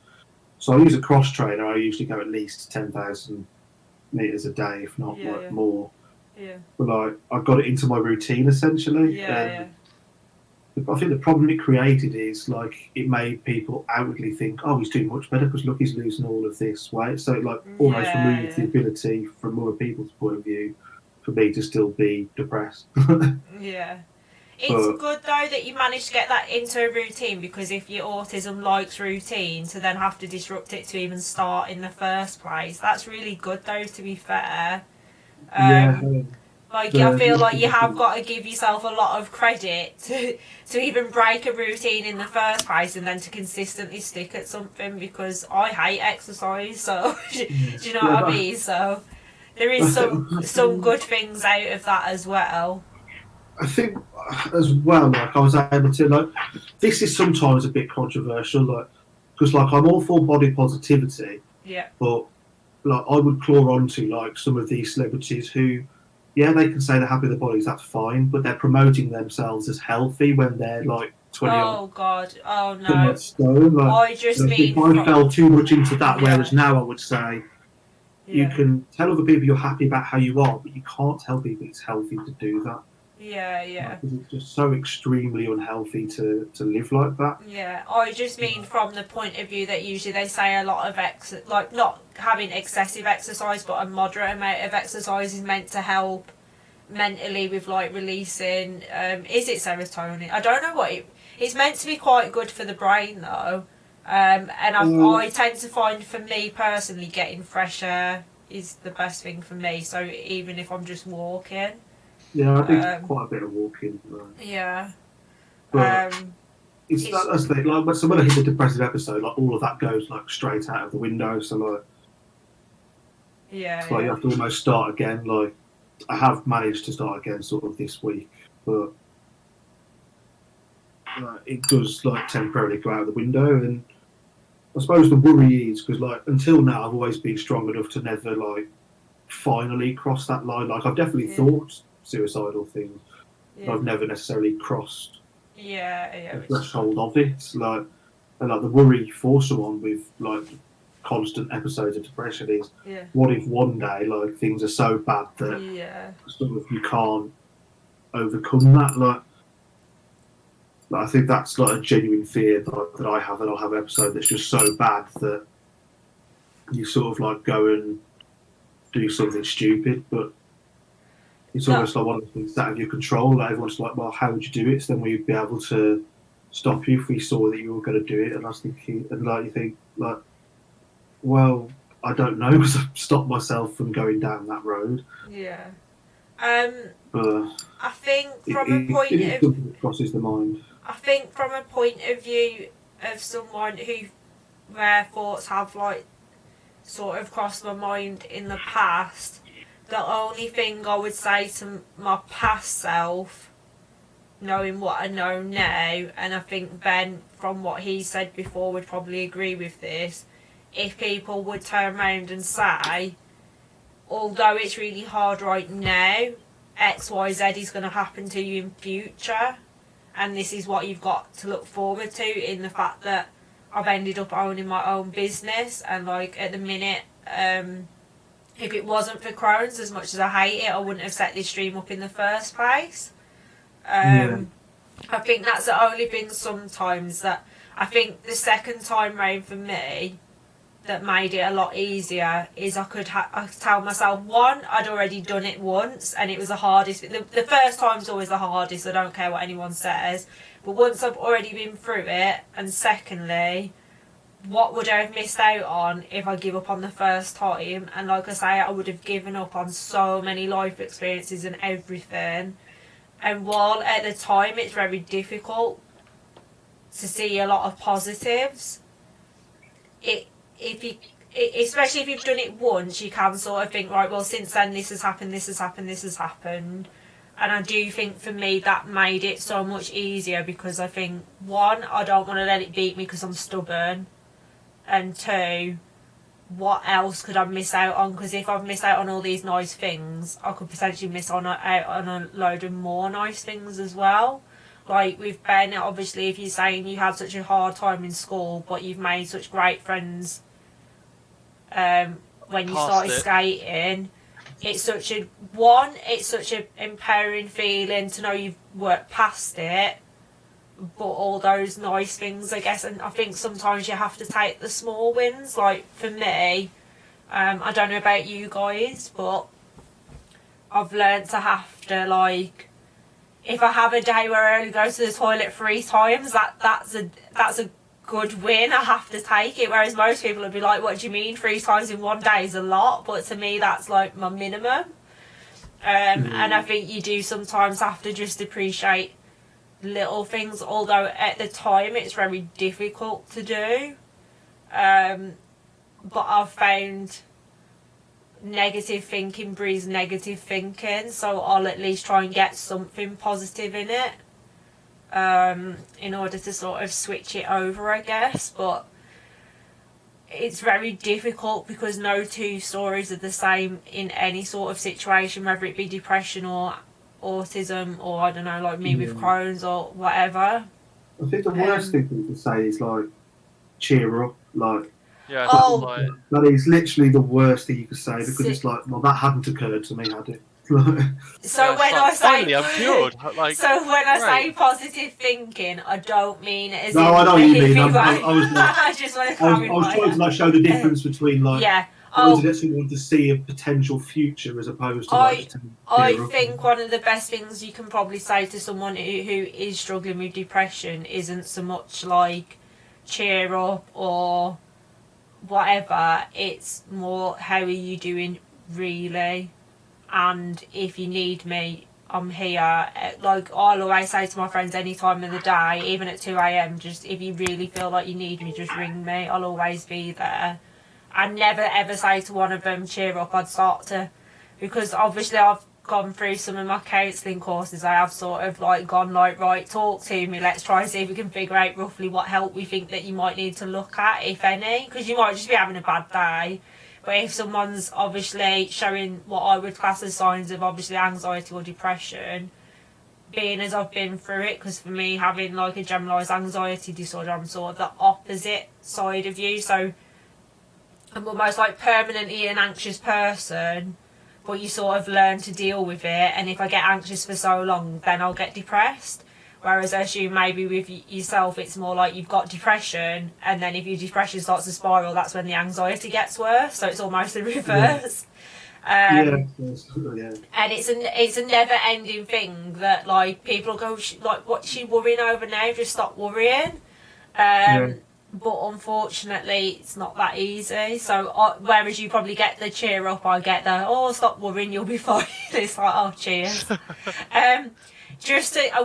so I use a cross trainer. I usually go at least 10,000 meters a day, if not like more. Yeah. But like I got it into my routine essentially. Yeah. I think the problem it created is like it made people outwardly think, oh, he's doing much better because look, he's losing all of this weight. So it like almost removed the ability from other people's point of view for me to still be depressed. Yeah. It's good though that you managed to get that into a routine, because if your autism likes routine, to then have to disrupt it to even start in the first place, that's really good though, to be fair. Like I feel like you have got to give yourself a lot of credit to even break a routine in the first place, and then to consistently stick at something, because I hate exercise, so do you know what I mean? So there is some good things out of that as well. I think as well, like I was able to, like, this is sometimes a bit controversial, like, because like I'm all for body positivity, but like I would claw onto like some of these celebrities who, they can say they're happy with their bodies, that's fine, but they're promoting themselves as healthy when they're like 20 Oh God, oh no. stone. Like, I just mean I fell too much into that, whereas now I would say you can tell other people you're happy about how you are, but you can't tell people it's healthy to do that. Yeah. Because it's just so extremely unhealthy to live like that. Yeah, I just mean from the point of view that usually they say a lot of like not having excessive exercise, but a moderate amount of exercise is meant to help mentally with like releasing. Is it serotonin? I don't know what it's meant to be quite good for the brain though. And I tend to find, for me personally, getting fresh air is the best thing for me. So even if I'm just walking. Yeah, I do quite a bit of walking. Yeah. But that's the thing. Like, so when I hit the depressive episode, like all of that goes like straight out of the window. So like, you have to almost start again. Like, I have managed to start again sort of this week, but it does like temporarily go out the window. And I suppose the worry is because like until now I've always been strong enough to never like finally cross that line. Like I've definitely thought suicidal things, but I've never necessarily crossed the threshold of it. Like, and like the worry for someone with like constant episodes of depression is, what if one day like things are so bad that sort of you can't overcome that? Like I think that's like a genuine fear that I have, and I'll have an episode that's just so bad that you sort of like go and do something stupid, but it's almost like one of the things out of your control. Like everyone's like, well, how would you do it? So then we'd be able to stop you if we saw that you were going to do it. And I was thinking, and like you think, like, well, I don't know because I've stopped myself from going down that road. Yeah. But I think from a point of something that crosses the mind. I think from a point of view of someone where thoughts have like sort of crossed my mind in the past, the only thing I would say to my past self, knowing what I know now, and I think Ben, from what he said before, would probably agree with this, if people would turn around and say, although it's really hard right now, XYZ is going to happen to you in future, and this is what you've got to look forward to, in the fact that I've ended up owning my own business, and like at the minute, if it wasn't for Crohn's, as much as I hate it, I wouldn't have set this stream up in the first place. I think that's the only thing sometimes that I think the second time round for me that made it a lot easier is I could tell myself, one, I'd already done it once and it was the hardest. The first time's always the hardest, I don't care what anyone says, but once I've already been through it, and secondly, what would I have missed out on if I give up on the first time? And like I say, I would have given up on so many life experiences and everything. And while at the time it's very difficult to see a lot of positives, especially if you've done it once, you can sort of think, right, well, since then this has happened, this has happened, this has happened. And I do think for me that made it so much easier, because I think, one, I don't want to let it beat me because I'm stubborn. And two, what else could I miss out on? Because if I've missed out on all these nice things, I could potentially miss out on a load of more nice things as well. Like with Ben, obviously, if you're saying you had such a hard time in school, but you've made such great friends when you started skating, it's such an empowering feeling to know you've worked past it. But all those nice things, I guess, and I think sometimes you have to take the small wins. Like for me, I don't know about you guys, but I've learned to have to, like, if I have a day where I only go to the toilet 3 times, that's a good win. I have to take it. Whereas most people would be like, "What do you mean 3 times in one day is a lot?" But to me, that's like my minimum. And I think you do sometimes have to just appreciate little things, although at the time it's very difficult to do. But I've found negative thinking breeds negative thinking, so I'll at least try and get something positive in it, in order to sort of switch it over, I guess. But it's very difficult because no two stories are the same in any sort of situation, whether it be depression or autism, or I don't know, like me with Crohn's or whatever. I think the worst thing to say is like, cheer up, like. Yeah, that is literally the worst thing you could say, because it's like, well, that hadn't occurred to me, had it? So yeah, when I say, finally, I'm cured. Like, so when I say positive thinking, I don't mean it as no, I know what you mean. I was I just want to clarify. I was trying to like show the difference between like, yeah. to get someone to see a potential future as opposed to I think one of the best things you can probably say to someone who is struggling with depression isn't so much like cheer up or whatever. It's more, how are you doing really? And if you need me, I'm here. Like I'll always say to my friends any time of the day, even at 2 a.m, just if you really feel like you need me, just ring me. I'll always be there. I never ever say to one of them, cheer up. I'd start to, because obviously I've gone through some of my counselling courses. I have sort of like gone like, right, talk to me, let's try and see if we can figure out roughly what help we think that you might need to look at, if any, because you might just be having a bad day. But if someone's obviously showing what I would class as signs of obviously anxiety or depression, being as I've been through it, because for me having like a generalised anxiety disorder, I'm sort of the opposite side of you, so I'm almost like permanently an anxious person, but you sort of learn to deal with it, and if I get anxious for so long, then I'll get depressed. Whereas I assume maybe with yourself, it's more like you've got depression, and then if your depression starts to spiral, that's when the anxiety gets worse, so it's almost the reverse. And it's a never-ending thing that, like, people go, like, what's she worrying over now? Just stop worrying. But unfortunately, it's not that easy. So, whereas you probably get the cheer up, I get the, oh, stop worrying, you'll be fine. It's like, oh, cheers. I'm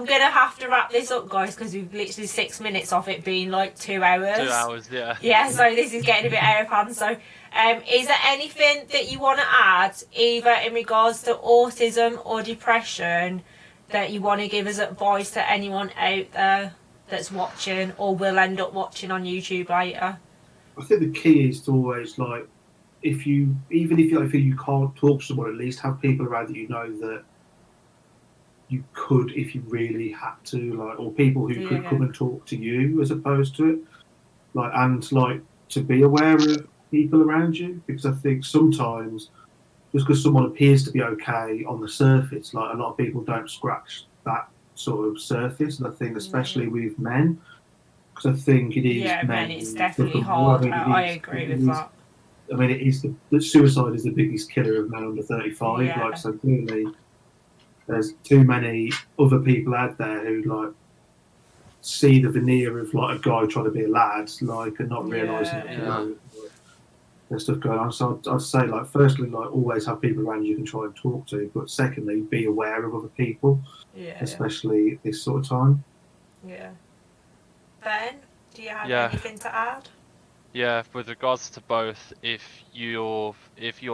going to have to wrap this up, guys, because we've literally 6 minutes off it being like 2 hours. 2 hours, yeah. Yeah, so this is getting a bit out of hand. So, Is there anything that you want to add, either in regards to autism or depression, that you want to give as advice to anyone out there that's watching or will end up watching on YouTube later? I think the key is to always like, if you even if you can't talk to someone, at least have people around that you know that you could, if you really had to, like, or people who could come and talk to you as opposed to it, like, and like to be aware of people around you, because I think sometimes just because someone appears to be okay on the surface, like a lot of people don't scratch that sort of surface, and I think especially with men, because I think it is men. It's definitely hard. I agree with that. I mean, it is the suicide is the biggest killer of men under 35. Yeah. Like, so clearly, there's too many other people out there who like see the veneer of like a guy trying to be a lad, like, and not realising that, you know, there's stuff going on. So I'd say, like, firstly, like, always have people around you can try and talk to, but secondly, be aware of other people, especially this sort of time. Yeah. Ben, do you have anything to add? Yeah, with regards to both, if you're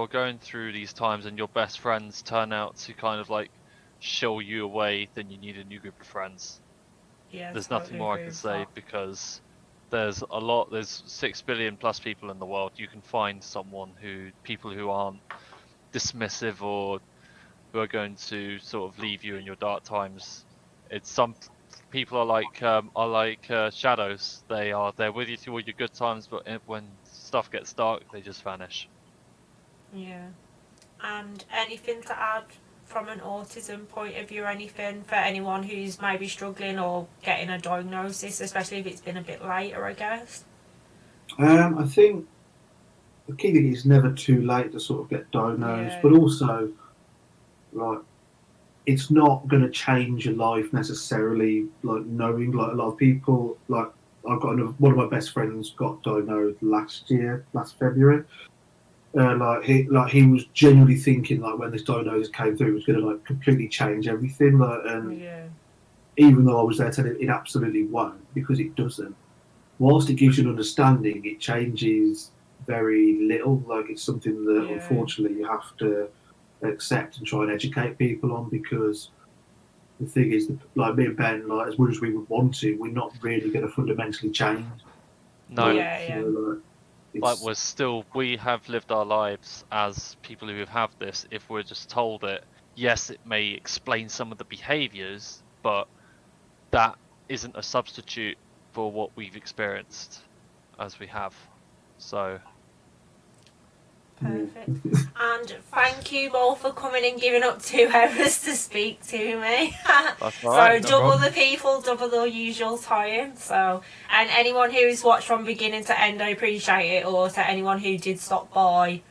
going through these times and your best friends turn out to kind of like show you away, then you need a new group of friends. Yeah, there's nothing more I can say, because there's 6 billion plus people in the world. You can find people who aren't dismissive or who are going to sort of leave you in your dark times. It's some people are like shadows. They're with you through all your good times, but when stuff gets dark, they just vanish. Yeah. And anything to add from an autism point of view, or anything for anyone who's maybe struggling or getting a diagnosis, especially if it's been a bit later, I guess? I think the key thing is never too late to sort of get diagnosed, but also, like, it's not going to change your life necessarily, like, knowing, like, a lot of people, like, I've got one of my best friends got diagnosed last February. He was genuinely thinking, like, when this diagnosis came through, it was going to, like, completely change everything, like, and even though I was there telling him it absolutely won't, because it doesn't. Whilst it gives you an understanding, it changes very little. Like, it's something that unfortunately you have to accept and try and educate people on, because the thing is, like, me and Ben, like, as much as we would want to, we're not really going to fundamentally change. No. So, we have lived our lives as people who have this. If we're just told it, yes, it may explain some of the behaviours, but that isn't a substitute for what we've experienced as we have. So perfect. And thank you all for coming and giving up 2 hours to speak to me. So double the people, double the usual time. So, and anyone who's watched from beginning to end, I appreciate it. Or to anyone who did stop by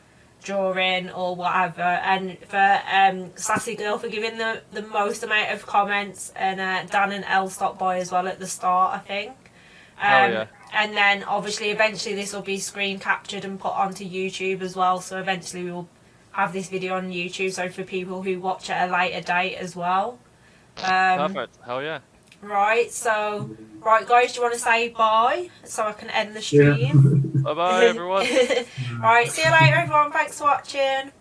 during or whatever, and for Sassy Girl for giving the most amount of comments, and Dan and Elle stopped by as well at the start, I think. And then obviously eventually this will be screen captured and put onto YouTube as well, so eventually we will have this video on YouTube, so for people who watch at a later date as well. Perfect. Hell yeah. Right, so guys, do you want to say bye so I can end the stream? Bye bye everyone. Right, see you later everyone, thanks for watching.